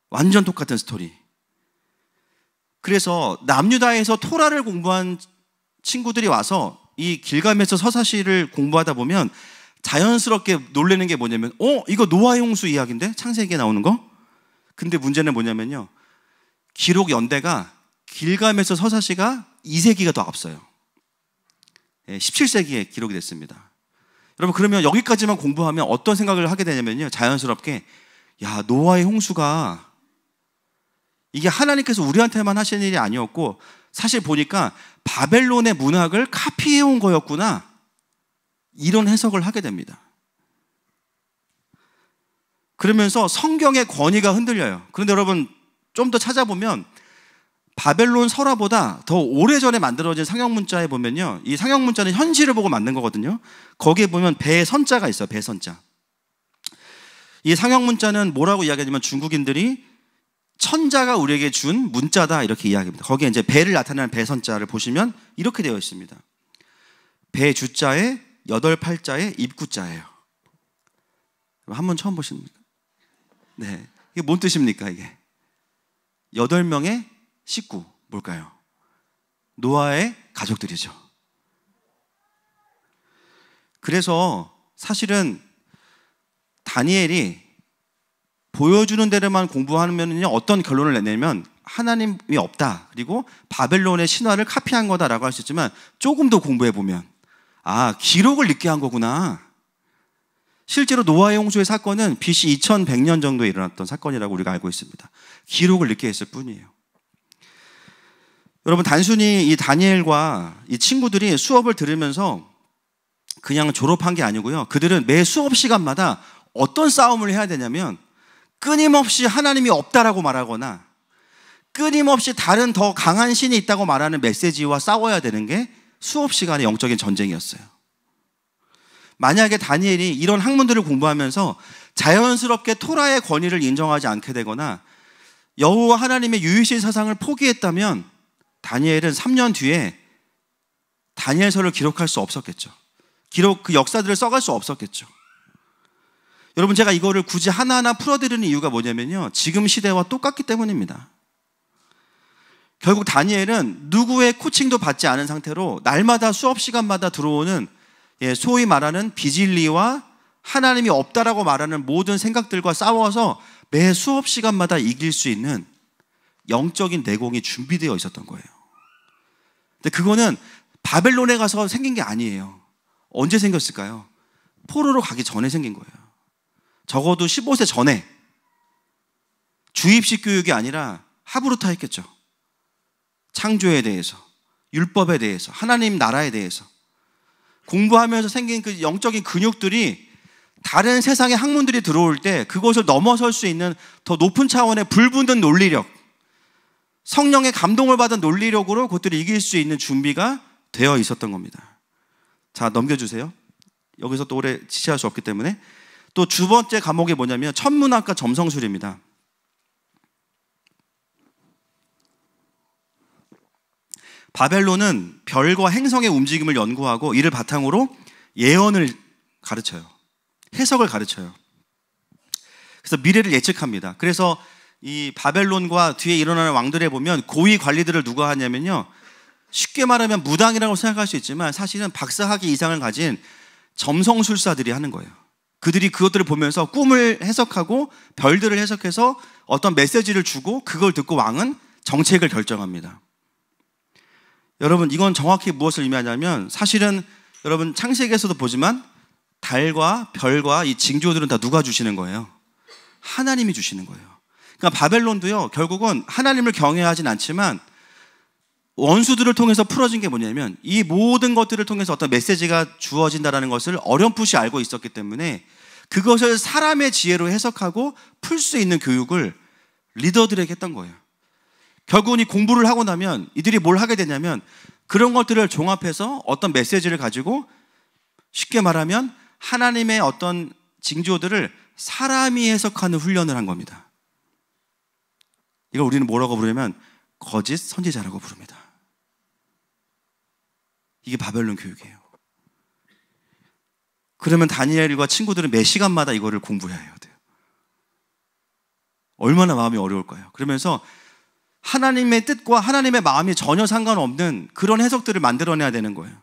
완전 똑같은 스토리. 그래서 남유다에서 토라를 공부한 친구들이 와서 이 길가메시 서사시를 공부하다 보면 자연스럽게 놀라는 게 뭐냐면 이거 노아의 홍수 이야기인데? 창세기에 나오는 거? 근데 문제는 뭐냐면요, 기록 연대가 길가메시 서사시가 2세기가 더 앞서요. 17세기에 기록이 됐습니다. 여러분, 그러면 여기까지만 공부하면 어떤 생각을 하게 되냐면요, 자연스럽게 야, 노아의 홍수가 이게 하나님께서 우리한테만 하시는 일이 아니었고 사실 보니까 바벨론의 문학을 카피해온 거였구나, 이런 해석을 하게 됩니다. 그러면서 성경의 권위가 흔들려요. 그런데 여러분, 좀 더 찾아보면 바벨론 설화보다 더 오래전에 만들어진 상형문자에 보면요, 이 상형문자는 현실을 보고 만든 거거든요. 거기에 보면 배선자가 있어요, 배선자. 이 상형문자는 뭐라고 이야기하냐면 중국인들이 천자가 우리에게 준 문자다, 이렇게 이야기합니다. 거기에 이제 배를 나타내는 배선자를 보시면 이렇게 되어 있습니다. 배 주자에 8팔자에 입구자예요. 한번 처음 보십니까? 네, 이게 뭔 뜻입니까? 이게 8명의 식구, 뭘까요? 노아의 가족들이죠. 그래서 사실은 다니엘이 보여주는 대로만 공부하면요, 어떤 결론을 내냐면 하나님이 없다, 그리고 바벨론의 신화를 카피한 거다라고 할 수 있지만 조금 더 공부해보면 기록을 늦게 한 거구나. 실제로 노아의 홍수의 사건은 BC 2100년 정도에 일어났던 사건이라고 우리가 알고 있습니다. 기록을 늦게 했을 뿐이에요. 여러분, 단순히 이 다니엘과 이 친구들이 수업을 들으면서 그냥 졸업한 게 아니고요, 그들은 매 수업 시간마다 어떤 싸움을 해야 되냐면 끊임없이 하나님이 없다라고 말하거나 끊임없이 다른 더 강한 신이 있다고 말하는 메시지와 싸워야 되는 게 수업 시간의 영적인 전쟁이었어요. 만약에 다니엘이 이런 학문들을 공부하면서 자연스럽게 토라의 권위를 인정하지 않게 되거나 여호와 하나님의 유일신 사상을 포기했다면 다니엘은 3년 뒤에 다니엘서를 기록할 수 없었겠죠. 그 역사들을 써갈 수 없었겠죠. 여러분, 제가 이거를 굳이 하나하나 풀어드리는 이유가 뭐냐면요, 지금 시대와 똑같기 때문입니다. 결국 다니엘은 누구의 코칭도 받지 않은 상태로 날마다 수업 시간마다 들어오는 소위 말하는 비진리와 하나님이 없다라고 말하는 모든 생각들과 싸워서 매 수업 시간마다 이길 수 있는 영적인 내공이 준비되어 있었던 거예요. 근데 그거는 바벨론에 가서 생긴 게 아니에요. 언제 생겼을까요? 포로로 가기 전에 생긴 거예요. 적어도 15세 전에 주입식 교육이 아니라 하브루타 했겠죠. 창조에 대해서, 율법에 대해서, 하나님 나라에 대해서 공부하면서 생긴 그 영적인 근육들이 다른 세상의 학문들이 들어올 때 그것을 넘어설 수 있는 더 높은 차원의 불붙는 논리력, 성령의 감동을 받은 논리력으로 그것들을 이길 수 있는 준비가 되어 있었던 겁니다. 자, 넘겨주세요. 여기서 또 오래 지체할 수 없기 때문에. 또 두 번째 과목이 뭐냐면 천문학과 점성술입니다. 바벨론은 별과 행성의 움직임을 연구하고 이를 바탕으로 예언을 가르쳐요. 해석을 가르쳐요. 그래서 미래를 예측합니다. 그래서 이 바벨론과 뒤에 일어나는 왕들에 보면 고위 관리들을 누가 하냐면요, 쉽게 말하면 무당이라고 생각할 수 있지만 사실은 박사학위 이상을 가진 점성술사들이 하는 거예요. 그들이 그것들을 보면서 꿈을 해석하고 별들을 해석해서 어떤 메시지를 주고 그걸 듣고 왕은 정책을 결정합니다. 여러분, 이건 정확히 무엇을 의미하냐면 사실은 여러분 창세기에서도 보지만 달과 별과 이 징조들은 다 누가 주시는 거예요? 하나님이 주시는 거예요. 그러니까 바벨론도요, 결국은 하나님을 경외하진 않지만 원수들을 통해서 풀어진 게 뭐냐면 이 모든 것들을 통해서 어떤 메시지가 주어진다는 것을 어렴풋이 알고 있었기 때문에 그것을 사람의 지혜로 해석하고 풀 수 있는 교육을 리더들에게 했던 거예요. 결국은 이 공부를 하고 나면 이들이 뭘 하게 되냐면 그런 것들을 종합해서 어떤 메시지를 가지고 쉽게 말하면 하나님의 어떤 징조들을 사람이 해석하는 훈련을 한 겁니다. 이걸 우리는 뭐라고 부르냐면 거짓 선지자라고 부릅니다. 이게 바벨론 교육이에요. 그러면 다니엘과 친구들은 매 시간마다 이거를 공부해야 돼요. 얼마나 마음이 어려울까요? 그러면서 하나님의 뜻과 하나님의 마음이 전혀 상관없는 그런 해석들을 만들어내야 되는 거예요.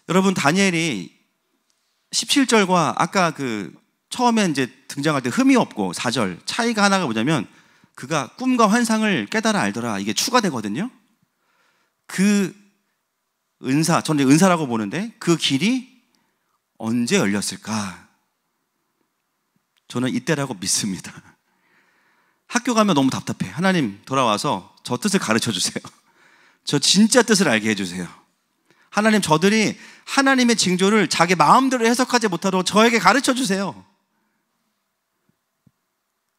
여러분, 다니엘이 17절과 아까 처음에 이제 등장할 때 흠이 없고 4절 차이가 하나가 뭐냐면 그가 꿈과 환상을 깨달아 알더라. 이게 추가되거든요. 그 은사, 저는 은사라고 보는데 그 길이 언제 열렸을까? 저는 이때라고 믿습니다. 학교 가면 너무 답답해. 하나님 돌아와서 저 뜻을 가르쳐 주세요. 저 진짜 뜻을 알게 해주세요. 하나님, 저들이 하나님의 징조를 자기 마음대로 해석하지 못하도록 저에게 가르쳐 주세요.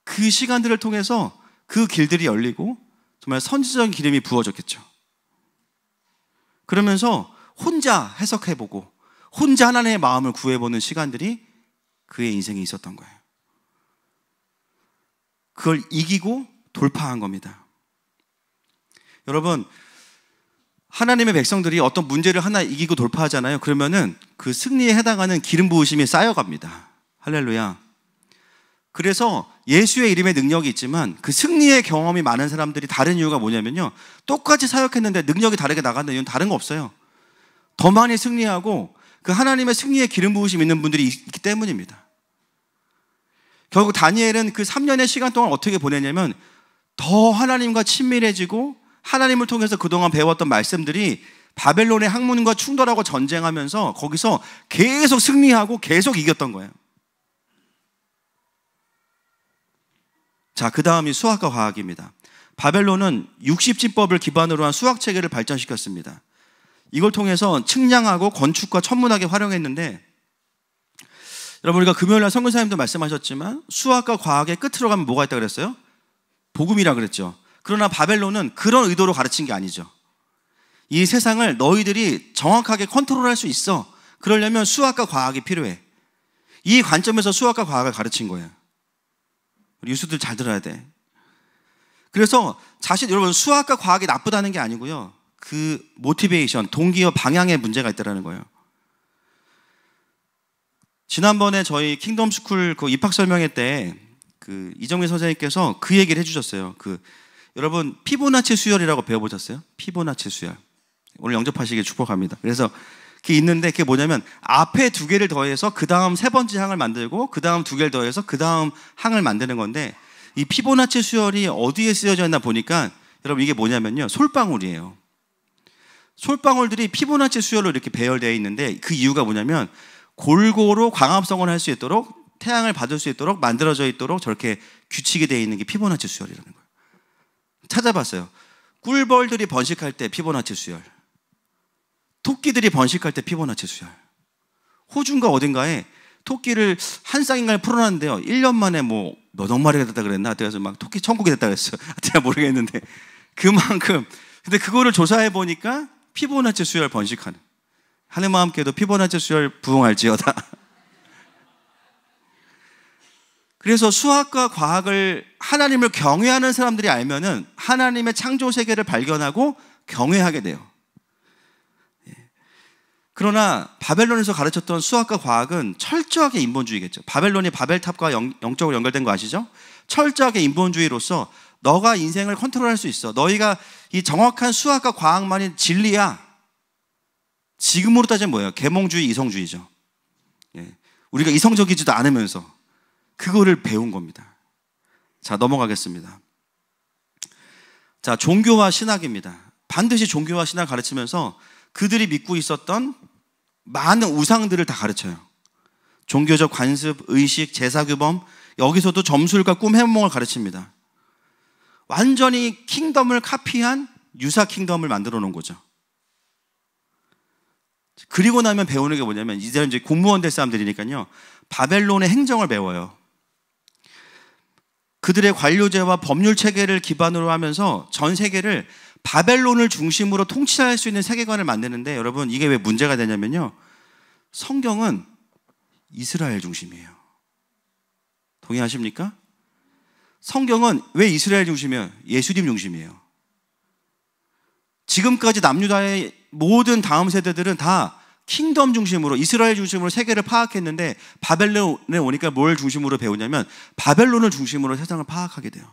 그 시간들을 통해서 그 길들이 열리고 정말 선지적인 기름이 부어졌겠죠. 그러면서 혼자 해석해보고 혼자 하나님의 마음을 구해보는 시간들이 그의 인생에 있었던 거예요. 그걸 이기고 돌파한 겁니다. 여러분, 하나님의 백성들이 어떤 문제를 하나 이기고 돌파하잖아요. 그러면은 그 승리에 해당하는 기름 부으심이 쌓여갑니다. 할렐루야. 그래서 예수의 이름에 능력이 있지만 그 승리의 경험이 많은 사람들이 다른 이유가 뭐냐면요, 똑같이 사역했는데 능력이 다르게 나가는 이유는 다른 거 없어요. 더 많이 승리하고 그 하나님의 승리의 기름 부으심 있는 분들이 있기 때문입니다. 결국 다니엘은 그 3년의 시간 동안 어떻게 보내냐면 더 하나님과 친밀해지고 하나님을 통해서 그동안 배웠던 말씀들이 바벨론의 학문과 충돌하고 전쟁하면서 거기서 계속 승리하고 계속 이겼던 거예요. 자, 그 다음이 수학과 과학입니다. 바벨론은 60진법을 기반으로 한 수학 체계를 발전시켰습니다. 이걸 통해서 측량하고 건축과 천문학에 활용했는데, 여러분, 우리가 금요일날 선교사님도 말씀하셨지만 수학과 과학의 끝으로 가면 뭐가 있다고 그랬어요? 복음이라 그랬죠. 그러나 바벨론은 그런 의도로 가르친 게 아니죠. 이 세상을 너희들이 정확하게 컨트롤할 수 있어. 그러려면 수학과 과학이 필요해. 이 관점에서 수학과 과학을 가르친 거예요. 우리 유수들 잘 들어야 돼. 그래서 여러분, 수학과 과학이 나쁘다는 게 아니고요, 그 모티베이션, 동기와 방향에 문제가 있다는 거예요. 지난번에 저희 킹덤 스쿨 그 입학 설명회 때 그 이정민 선생님께서 그 얘기를 해주셨어요. 여러분, 피보나치 수열이라고 배워보셨어요? 피보나치 수열. 오늘 영접하시길 축복합니다. 그래서 그게 있는데 그게 뭐냐면 앞에 두 개를 더해서 그 다음 세 번째 항을 만들고 그 다음 두 개를 더해서 그 다음 항을 만드는 건데, 이 피보나치 수열이 어디에 쓰여져 있나 보니까 여러분, 이게 뭐냐면요, 솔방울이에요. 솔방울들이 피보나치 수열로 이렇게 배열되어 있는데 그 이유가 뭐냐면 골고루 광합성을 할 수 있도록, 태양을 받을 수 있도록 만들어져 있도록 저렇게 규칙이 되어 있는 게 피보나치 수열이라는 거예요. 찾아봤어요. 꿀벌들이 번식할 때 피보나치 수열, 토끼들이 번식할 때 피보나치 수열. 호주인가 어딘가에 토끼를 한 쌍인가를 풀어놨는데요, 1년 만에 뭐 몇억 마리가 됐다 그랬나? 그래서 막 토끼 천국이 됐다 그랬어요. 제가 모르겠는데 그만큼. 근데 그거를 조사해 보니까 피보나치 수열 번식하는, 하느님과 함께도 피보나치 수열 부흥할지어다. 그래서 수학과 과학을, 하나님을 경외하는 사람들이 알면은 하나님의 창조 세계를 발견하고 경외하게 돼요. 그러나 바벨론에서 가르쳤던 수학과 과학은 철저하게 인본주의겠죠. 바벨론이 바벨탑과 영적으로 연결된 거 아시죠? 철저하게 인본주의로서 너가 인생을 컨트롤할 수 있어. 너희가 이 정확한 수학과 과학만이 진리야. 지금으로 따지면 뭐예요? 계몽주의, 이성주의죠. 우리가 이성적이지도 않으면서 그거를 배운 겁니다. 자, 넘어가겠습니다. 자, 종교와 신학입니다. 반드시 종교와 신학을 가르치면서 그들이 믿고 있었던 많은 우상들을 다 가르쳐요. 종교적 관습, 의식, 제사규범, 여기서도 점술과 꿈, 해몽을 가르칩니다. 완전히 킹덤을 카피한 유사 킹덤을 만들어 놓은 거죠. 그리고 나면 배우는 게 뭐냐면 이제는 이제 공무원 될 사람들이니까요. 바벨론의 행정을 배워요. 그들의 관료제와 법률 체계를 기반으로 하면서 전 세계를 바벨론을 중심으로 통치할 수 있는 세계관을 만드는데 여러분 이게 왜 문제가 되냐면요. 성경은 이스라엘 중심이에요. 동의하십니까? 성경은 왜 이스라엘 중심이에요? 예수님 중심이에요. 지금까지 남유다의 모든 다음 세대들은 다 킹덤 중심으로 이스라엘 중심으로 세계를 파악했는데 바벨론에 오니까 뭘 중심으로 배우냐면 바벨론을 중심으로 세상을 파악하게 돼요.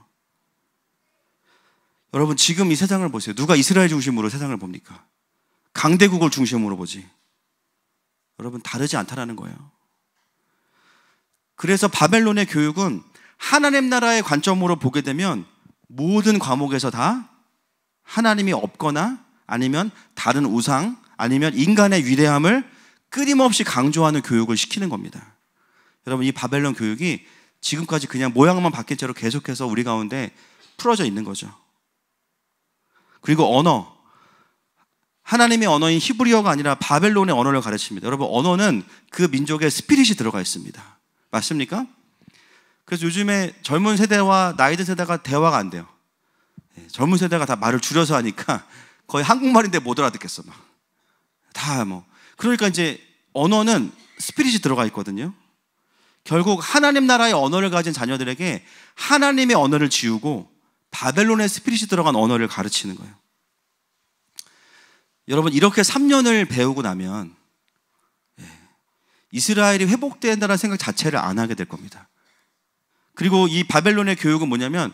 여러분 지금 이 세상을 보세요. 누가 이스라엘 중심으로 세상을 봅니까? 강대국을 중심으로 보지. 여러분 다르지 않다라는 거예요. 그래서 바벨론의 교육은 하나님 나라의 관점으로 보게 되면 모든 과목에서 다 하나님이 없거나 아니면 다른 우상 아니면 인간의 위대함을 끊임없이 강조하는 교육을 시키는 겁니다. 여러분 이 바벨론 교육이 지금까지 그냥 모양만 바뀐 채로 계속해서 우리 가운데 풀어져 있는 거죠. 그리고 언어, 하나님의 언어인 히브리어가 아니라 바벨론의 언어를 가르칩니다. 여러분 언어는 그 민족의 스피릿이 들어가 있습니다. 맞습니까? 그래서 요즘에 젊은 세대와 나이 든 세대가 대화가 안 돼요. 젊은 세대가 다 말을 줄여서 하니까 거의 한국말인데 못 알아듣겠어 막. 다 뭐. 그러니까 이제 언어는 스피릿이 들어가 있거든요. 결국 하나님 나라의 언어를 가진 자녀들에게 하나님의 언어를 지우고 바벨론의 스피릿이 들어간 언어를 가르치는 거예요. 여러분 이렇게 3년을 배우고 나면 이스라엘이 회복된다는 생각 자체를 안 하게 될 겁니다. 그리고 이 바벨론의 교육은 뭐냐면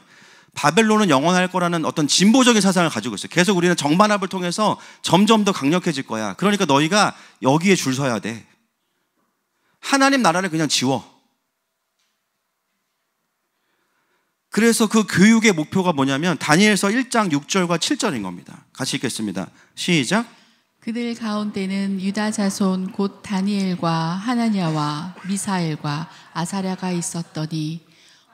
바벨론은 영원할 거라는 어떤 진보적인 사상을 가지고 있어요. 계속 우리는 정반합을 통해서 점점 더 강력해질 거야. 그러니까 너희가 여기에 줄 서야 돼. 하나님 나라를 그냥 지워. 그래서 그 교육의 목표가 뭐냐면 다니엘서 1장 6절과 7절인 겁니다. 같이 읽겠습니다. 시작. 그들 가운데는 유다 자손 곧 다니엘과 하나냐와 미사엘과 아사랴가 있었더니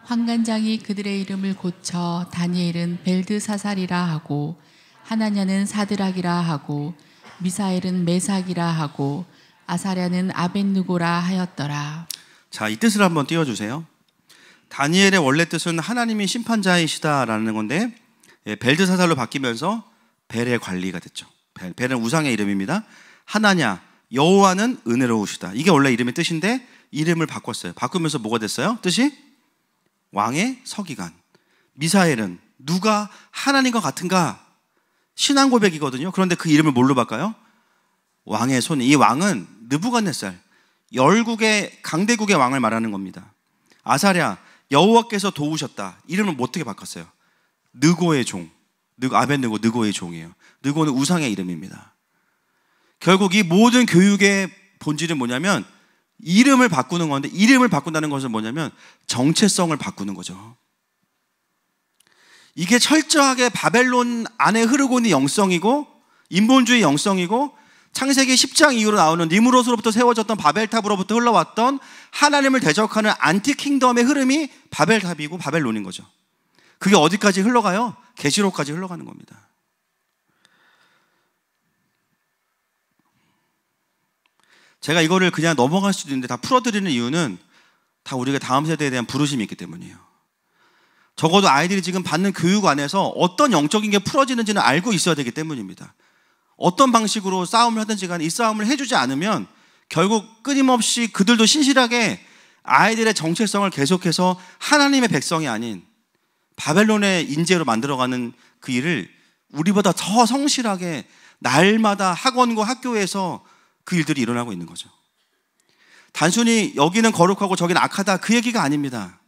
환관장이 그들의 이름을 고쳐 다니엘은 벨드사살이라 하고 하나냐는 사드락이라 하고 미사엘은 메삭이라 하고 아사랴는 아벳느고라 하였더라. 자, 이 뜻을 한번 띄워주세요. 다니엘의 원래 뜻은 하나님이 심판자이시다라는 건데 벨드사살로 바뀌면서 벨의 관리가 됐죠. 벨은 우상의 이름입니다. 하나냐, 여호와는 은혜로우시다. 이게 원래 이름의 뜻인데 이름을 바꿨어요. 바꾸면서 뭐가 됐어요? 뜻이? 왕의 서기관. 미사엘은 누가 하나님과 같은가? 신앙 고백이거든요. 그런데 그 이름을 뭘로 바꿔요? 왕의 손. 이 왕은 느부갓네살, 열국의 강대국의 왕을 말하는 겁니다. 아사랴, 여호와께서 도우셨다. 이름을 어떻게 바꿨어요? 느고의 종. 아벳느고 느고의 종이에요. 느고는 우상의 이름입니다. 결국 이 모든 교육의 본질은 뭐냐면 이름을 바꾸는 건데, 이름을 바꾼다는 것은 뭐냐면 정체성을 바꾸는 거죠. 이게 철저하게 바벨론 안에 흐르고 있는 영성이고 인본주의 영성이고 창세기 10장 이후로 나오는 니무롯으로부터 세워졌던 바벨탑으로부터 흘러왔던 하나님을 대적하는 안티 킹덤의 흐름이 바벨탑이고 바벨론인 거죠. 그게 어디까지 흘러가요? 계시록까지 흘러가는 겁니다. 제가 이거를 그냥 넘어갈 수도 있는데 다 풀어드리는 이유는 다 우리가 다음 세대에 대한 부르심이 있기 때문이에요. 적어도 아이들이 지금 받는 교육 안에서 어떤 영적인 게 풀어지는지는 알고 있어야 되기 때문입니다. 어떤 방식으로 싸움을 하든지 간에 이 싸움을 해주지 않으면 결국 끊임없이 그들도 신실하게 아이들의 정체성을 계속해서 하나님의 백성이 아닌 바벨론의 인재로 만들어가는 그 일을 우리보다 더 성실하게 날마다 학원과 학교에서 그 일들이 일어나고 있는 거죠. 단순히 여기는 거룩하고 저기는 악하다 그 얘기가 아닙니다.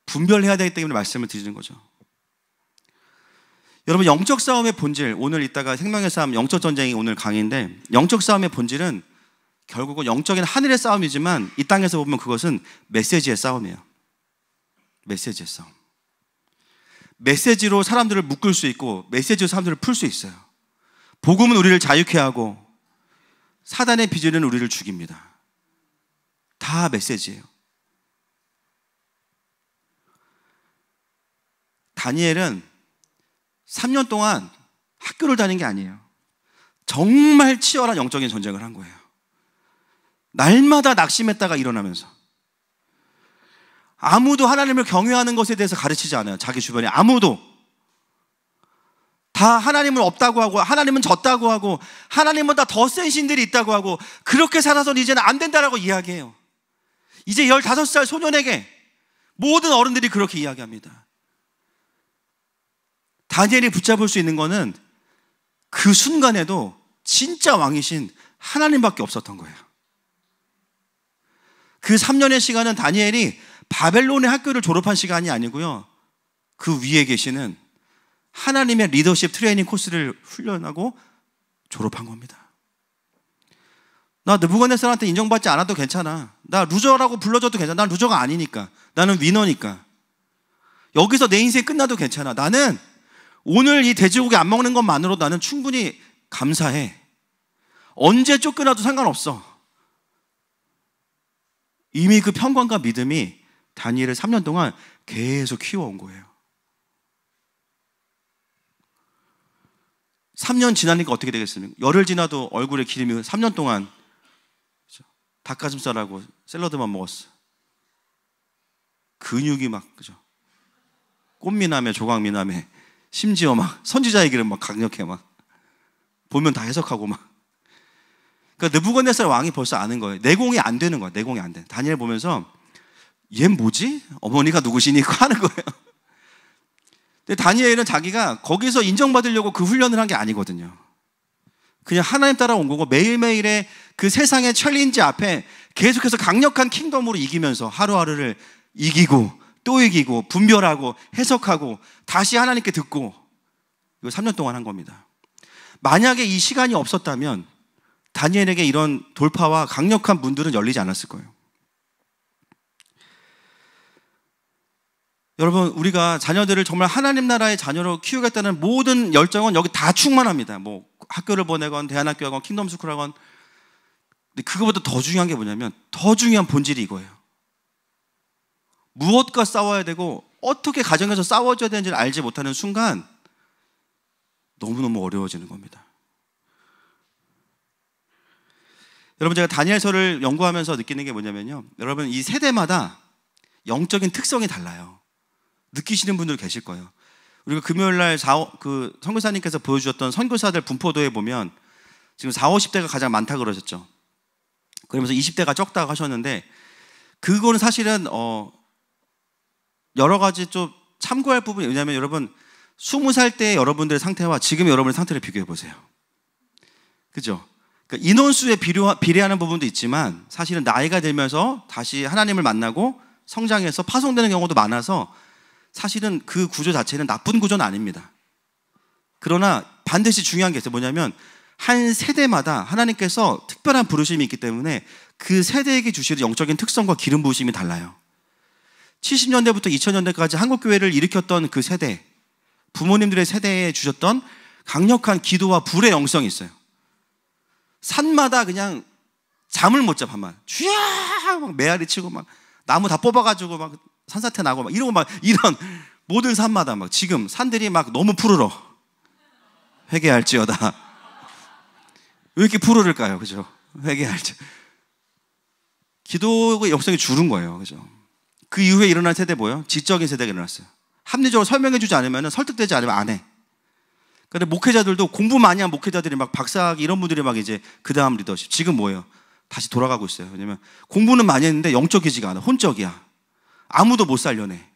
분별해야 되기 때문에 말씀을 드리는 거죠. 여러분 영적 싸움의 본질, 오늘 이따가 생명의 싸움 영적 전쟁이 오늘 강의인데 영적 싸움의 본질은 결국은 영적인 하늘의 싸움이지만 이 땅에서 보면 그것은 메시지의 싸움이에요. 메시지의 싸움. 메시지로 사람들을 묶을 수 있고 메시지로 사람들을 풀 수 있어요. 복음은 우리를 자유케 하고 사단의 비전은 우리를 죽입니다. 다 메시지예요. 다니엘은 3년 동안 학교를 다닌 게 아니에요. 정말 치열한 영적인 전쟁을 한 거예요. 날마다 낙심했다가 일어나면서. 아무도 하나님을 경외하는 것에 대해서 가르치지 않아요. 자기 주변에 아무도. 다 하나님은 없다고 하고, 하나님은 졌다고 하고, 하나님보다 더 센 신들이 있다고 하고, 그렇게 살아서는 이제는 안 된다라고 이야기해요. 이제 15살 소년에게 모든 어른들이 그렇게 이야기합니다. 다니엘이 붙잡을 수 있는 거는 그 순간에도 진짜 왕이신 하나님밖에 없었던 거예요. 그 3년의 시간은 다니엘이 바벨론의 학교를 졸업한 시간이 아니고요, 그 위에 계시는 하나님의 리더십 트레이닝 코스를 훈련하고 졸업한 겁니다. 나 느부갓네살한테 인정받지 않아도 괜찮아. 나 루저라고 불러줘도 괜찮아. 난 루저가 아니니까. 나는 위너니까. 여기서 내 인생 끝나도 괜찮아. 나는 오늘 이 돼지고기 안 먹는 것만으로 나는 충분히 감사해. 언제 쫓겨나도 상관없어. 이미 그 평강과 믿음이 다니엘을 3년 동안 계속 키워온 거예요. 3년 지나니까 어떻게 되겠습니까? 열흘 지나도 얼굴에 기름이 3년 동안 닭가슴살하고 샐러드만 먹었어. 근육이 막, 그죠? 꽃미남에 조각미남에, 심지어 막 선지자의 길은 막 강력해, 막 보면 다 해석하고 막. 그러니까 느부갓네살 왕이 벌써 아는 거예요. 내공이 안 되는 거야. 내공이 안 돼. 다니엘 보면서 얘 뭐지? 어머니가 누구시니? 하는 거예요. 근데 다니엘은 자기가 거기서 인정받으려고 그 훈련을 한 게 아니거든요. 그냥 하나님 따라온 거고, 매일매일의 그 세상의 챌린지 앞에 계속해서 강력한 킹덤으로 이기면서 하루하루를 이기고 또 이기고 분별하고 해석하고 다시 하나님께 듣고, 이거 3년 동안 한 겁니다. 만약에 이 시간이 없었다면 다니엘에게 이런 돌파와 강력한 문들은 열리지 않았을 거예요. 여러분, 우리가 자녀들을 정말 하나님 나라의 자녀로 키우겠다는 모든 열정은 여기 다 충만합니다. 뭐 학교를 보내건 대안학교 하건 킹덤스쿨 하건. 근데 그거보다 더 중요한 게 뭐냐면, 더 중요한 본질이 이거예요. 무엇과 싸워야 되고 어떻게 가정에서 싸워줘야 되는지를 알지 못하는 순간 너무너무 어려워지는 겁니다. 여러분, 제가 다니엘서를 연구하면서 느끼는 게 뭐냐면요, 여러분, 이 세대마다 영적인 특성이 달라요. 느끼시는 분들 계실 거예요. 우리가 금요일날 그 선교사님께서 보여주셨던 선교사들 분포도에 보면 지금 40, 50대가 가장 많다 그러셨죠. 그러면서 20대가 적다고 하셨는데, 그거는 사실은 여러 가지 좀 참고할 부분이, 왜냐하면 여러분 20살 때 여러분들의 상태와 지금 여러분의 상태를 비교해 보세요. 그죠? 그러니까 인원수에 비례하는 부분도 있지만 사실은 나이가 들면서 다시 하나님을 만나고 성장해서 파송되는 경우도 많아서 사실은 그 구조 자체는 나쁜 구조는 아닙니다. 그러나 반드시 중요한 게 있어요. 뭐냐면 한 세대마다 하나님께서 특별한 부르심이 있기 때문에 그 세대에게 주시는 영적인 특성과 기름 부으심이 달라요. 70년대부터 2000년대까지 한국교회를 일으켰던 그 세대, 부모님들의 세대에 주셨던 강력한 기도와 불의 영성이 있어요. 산마다 그냥 잠을 못 자, 밤만 쥐야 막 메아리 치고 막 나무 다 뽑아가지고 막 산사태 나고 막 이러고 막 이런 모든 산마다 막 지금 산들이 막 너무 푸르러 회개할지어다. 왜 이렇게 푸르를까요? 그죠? 회개할지. 기도의 역성이 줄은 거예요. 그죠? 그 이후에 일어난 세대 뭐예요? 지적인 세대가 일어났어요. 합리적으로 설명해주지 않으면, 설득되지 않으면 안 해. 근데 목회자들도 공부 많이 한 목회자들이 막 박사학위 이런 분들이 막 이제 그 다음 리더십. 지금 뭐예요? 다시 돌아가고 있어요. 왜냐면 공부는 많이 했는데 영적이지가 않아. 혼적이야. 아무도 못 살려내.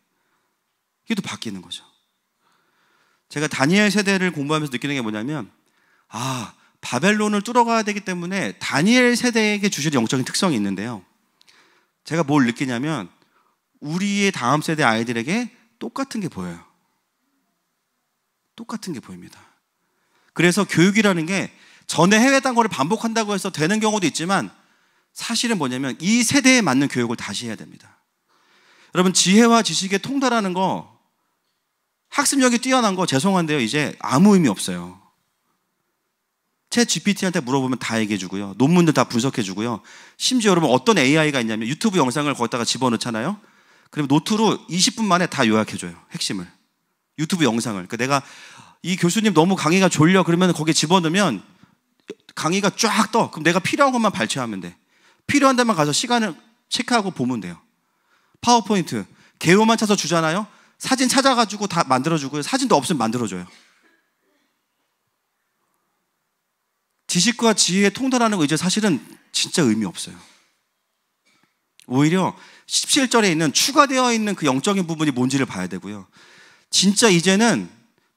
이게 또 바뀌는 거죠. 제가 다니엘 세대를 공부하면서 느끼는 게 뭐냐면, 바벨론을 뚫어가야 되기 때문에 다니엘 세대에게 주실 영적인 특성이 있는데요, 제가 뭘 느끼냐면 우리의 다음 세대 아이들에게 똑같은 게 보여요. 똑같은 게 보입니다. 그래서 교육이라는 게 전에 해외 단거를 반복한다고 해서 되는 경우도 있지만, 사실은 뭐냐면 이 세대에 맞는 교육을 다시 해야 됩니다. 여러분, 지혜와 지식에 통달하는 거, 학습력이 뛰어난 거 죄송한데요, 이제 아무 의미 없어요. 챗 GPT한테 물어보면 다 얘기해 주고요, 논문들 다 분석해 주고요. 심지어 여러분 어떤 AI가 있냐면 유튜브 영상을 거기다가 집어넣잖아요. 그럼 노트로 20분 만에 다 요약해 줘요, 핵심을. 유튜브 영상을. 그러니까 내가 이 교수님 너무 강의가 졸려 그러면 거기에 집어넣으면 강의가 쫙 떠. 그럼 내가 필요한 것만 발췌하면 돼. 필요한 데만 가서 시간을 체크하고 보면 돼요. 파워포인트 개요만 찾아서 주잖아요. 사진 찾아가지고 다 만들어주고요. 사진도 없으면 만들어줘요. 지식과 지혜에 통달하는 거 이제 사실은 진짜 의미 없어요. 오히려 17절에 있는 추가되어 있는 그 영적인 부분이 뭔지를 봐야 되고요. 진짜 이제는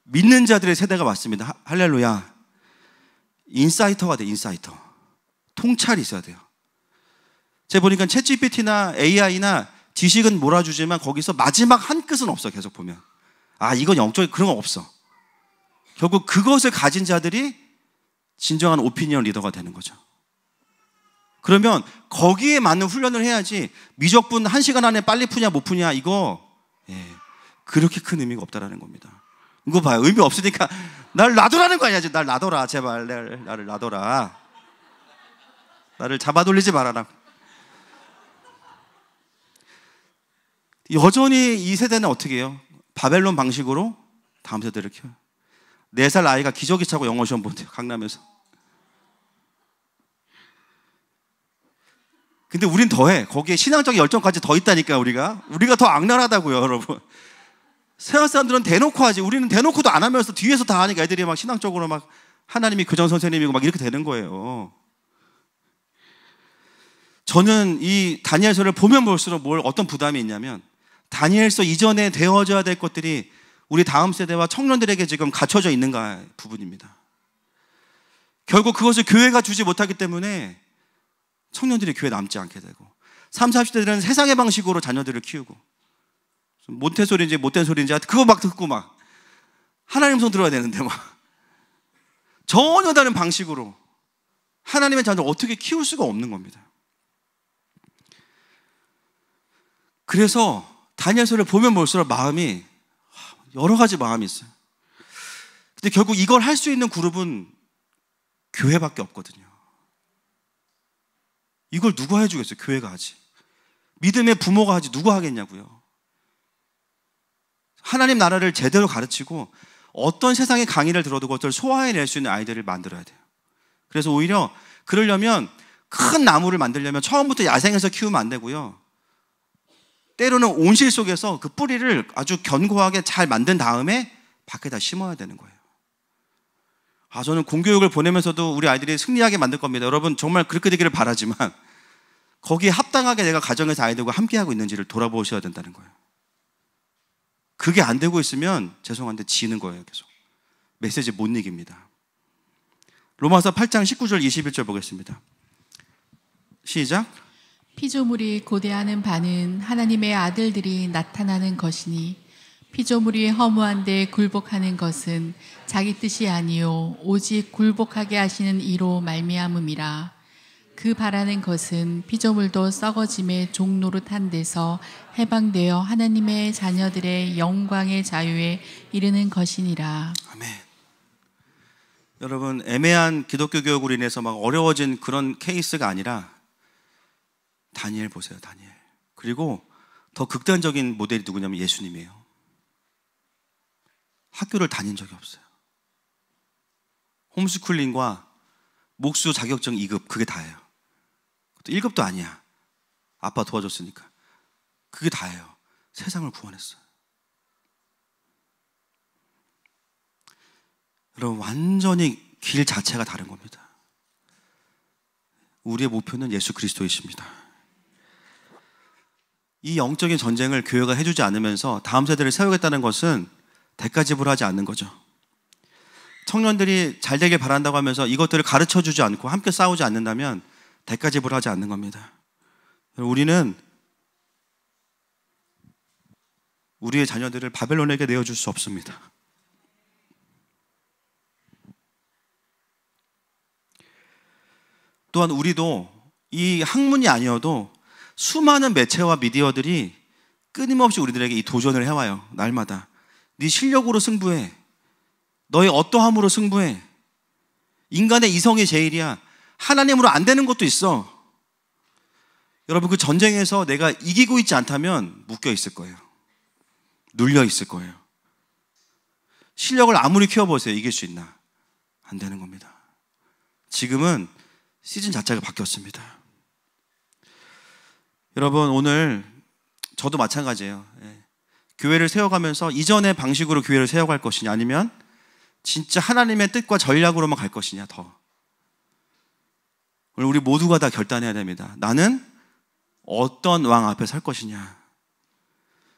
믿는 자들의 세대가 왔습니다. 할렐루야. 인사이터가 돼. 인사이터. 통찰이 있어야 돼요. 제가 보니까 챗GPT나 AI나 지식은 몰아주지만 거기서 마지막 한 끝은 없어. 계속 보면 이건 영적인 그런 거 없어. 결국 그것을 가진 자들이 진정한 오피니언 리더가 되는 거죠. 그러면 거기에 맞는 훈련을 해야지 미적분 1시간 안에 빨리 푸냐 못 푸냐 이거 그렇게 큰 의미가 없다라는 겁니다. 이거 봐요. 의미 없으니까 날 놔두라는 거 아니야. 날 놔둬라. 제발 나를 놔둬라. 나를 잡아돌리지 말아라. 여전히 이 세대는 어떻게 해요? 바벨론 방식으로 다음 세대를 키워요. 4살 아이가 기저귀 차고 영어 시험 본대요. 강남에서. 근데 우린 더해. 거기에 신앙적 열정까지 더 있다니까. 우리가 더 악랄하다고요, 여러분. 서양 사람들은 대놓고 하지. 우리는 대놓고도 안 하면서 뒤에서 다 하니까 애들이 막 신앙적으로 막 하나님이 교장 선생님이고 막 이렇게 되는 거예요. 저는 이 다니엘서를 보면 볼수록 어떤 부담이 있냐면 다니엘서 이전에 되어져야 될 것들이 우리 다음 세대와 청년들에게 지금 갖춰져 있는가 부분입니다. 결국 그것을 교회가 주지 못하기 때문에 청년들이 교회에 남지 않게 되고 30, 40대들은 세상의 방식으로 자녀들을 키우고 몬테소리인지 못된 소리인지 그거 막 듣고 막 하나님 손 들어야 되는데 막 전혀 다른 방식으로 하나님의 자녀를 어떻게 키울 수가 없는 겁니다. 그래서 다니엘서를 보면 볼수록 마음이 여러 가지 마음이 있어요. 근데 결국 이걸 할 수 있는 그룹은 교회밖에 없거든요. 이걸 누가 해주겠어요? 교회가 하지. 믿음의 부모가 하지 누가 하겠냐고요. 하나님 나라를 제대로 가르치고 어떤 세상의 강의를 들어도 그것을 소화해낼 수 있는 아이들을 만들어야 돼요. 그래서 오히려 그러려면 큰 나무를 만들려면 처음부터 야생에서 키우면 안 되고요. 때로는 온실 속에서 그 뿌리를 아주 견고하게 잘 만든 다음에 밖에다 심어야 되는 거예요. 저는 공교육을 보내면서도 우리 아이들이 승리하게 만들 겁니다. 여러분 정말 그렇게 되기를 바라지만 거기에 합당하게 내가 가정에서 아이들과 함께하고 있는지를 돌아보셔야 된다는 거예요. 그게 안 되고 있으면 죄송한데 지는 거예요. 계속 메시지 못 이깁니다. 로마서 8장 19절 21절 보겠습니다. 시작. 피조물이 고대하는 바는 하나님의 아들들이 나타나는 것이니 피조물이 허무한데 굴복하는 것은 자기 뜻이 아니요 오직 굴복하게 하시는 이로 말미암음이라. 그 바라는 것은 피조물도 썩어짐의 종노릇한 데서 해방되어 하나님의 자녀들의 영광의 자유에 이르는 것이니라. 아멘. 여러분 애매한 기독교 교육으로 인해서 막 어려워진 그런 케이스가 아니라 다니엘 보세요. 다니엘. 그리고 더 극단적인 모델이 누구냐면 예수님이에요. 학교를 다닌 적이 없어요. 홈스쿨링과 목수 자격증 2급 그게 다예요. 1급도 아니야. 아빠 도와줬으니까. 그게 다예요. 세상을 구원했어요. 여러분 완전히 길 자체가 다른 겁니다. 우리의 목표는 예수 그리스도이십니다. 이 영적인 전쟁을 교회가 해주지 않으면서 다음 세대를 세우겠다는 것은 대가 지불하지 않는 거죠. 청년들이 잘 되길 바란다고 하면서 이것들을 가르쳐주지 않고 함께 싸우지 않는다면 대가 지불하지 않는 겁니다. 우리는 우리의 자녀들을 바벨론에게 내어줄 수 없습니다. 또한 우리도 이 학문이 아니어도 수많은 매체와 미디어들이 끊임없이 우리들에게 이 도전을 해와요. 날마다. 네 실력으로 승부해. 너의 어떠함으로 승부해. 인간의 이성이 제일이야. 하나님으로 안 되는 것도 있어. 여러분 그 전쟁에서 내가 이기고 있지 않다면 묶여 있을 거예요. 눌려 있을 거예요. 실력을 아무리 키워보세요. 이길 수 있나? 안 되는 겁니다. 지금은 시즌 자체가 바뀌었습니다. 여러분, 오늘 저도 마찬가지예요. 교회를 세워가면서 이전의 방식으로 교회를 세워갈 것이냐, 아니면 진짜 하나님의 뜻과 전략으로만 갈 것이냐. 오늘 우리 모두가 다 결단해야 됩니다. 나는 어떤 왕 앞에 설 것이냐.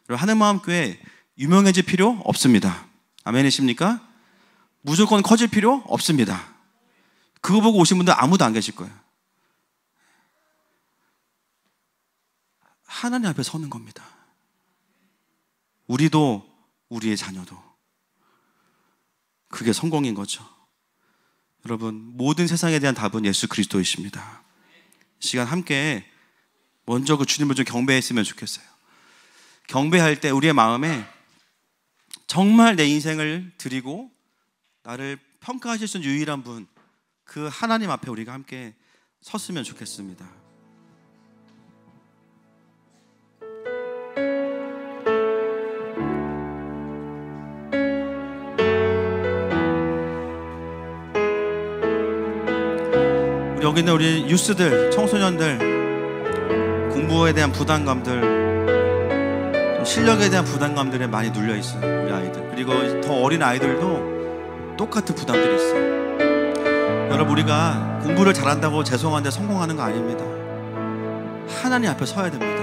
하늘마음교회 유명해질 필요 없습니다. 아멘이십니까? 무조건 커질 필요 없습니다. 그거 보고 오신 분들 아무도 안 계실 거예요. 하나님 앞에 서는 겁니다. 우리도 우리의 자녀도. 그게 성공인 거죠. 여러분, 모든 세상에 대한 답은 예수 그리스도이십니다. 이 시간 함께 먼저 그 주님을 좀 경배했으면 좋겠어요. 경배할 때 우리의 마음에 정말 내 인생을 드리고 나를 평가하실 수 있는 유일한 분, 그 하나님 앞에 우리가 함께 섰으면 좋겠습니다. 여기 있는 우리 유스들, 청소년들, 공부에 대한 부담감들, 실력에 대한 부담감들에 많이 눌려 있어요. 우리 아이들. 그리고 더 어린 아이들도 똑같은 부담들이 있어요. 여러분, 우리가 공부를 잘한다고 죄송한데 성공하는 거 아닙니다. 하나님 앞에 서야 됩니다.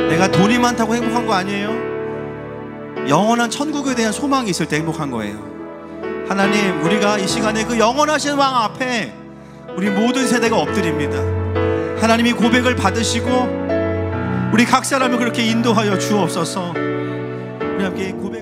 내가 돈이 많다고 행복한 거 아니에요. 영원한 천국에 대한 소망이 있을 때 행복한 거예요. 하나님, 우리가 이 시간에 그 영원하신 왕 앞에 우리 모든 세대가 엎드립니다. 하나님이 고백을 받으시고 우리 각 사람을 그렇게 인도하여 주옵소서. 우리 함께 고백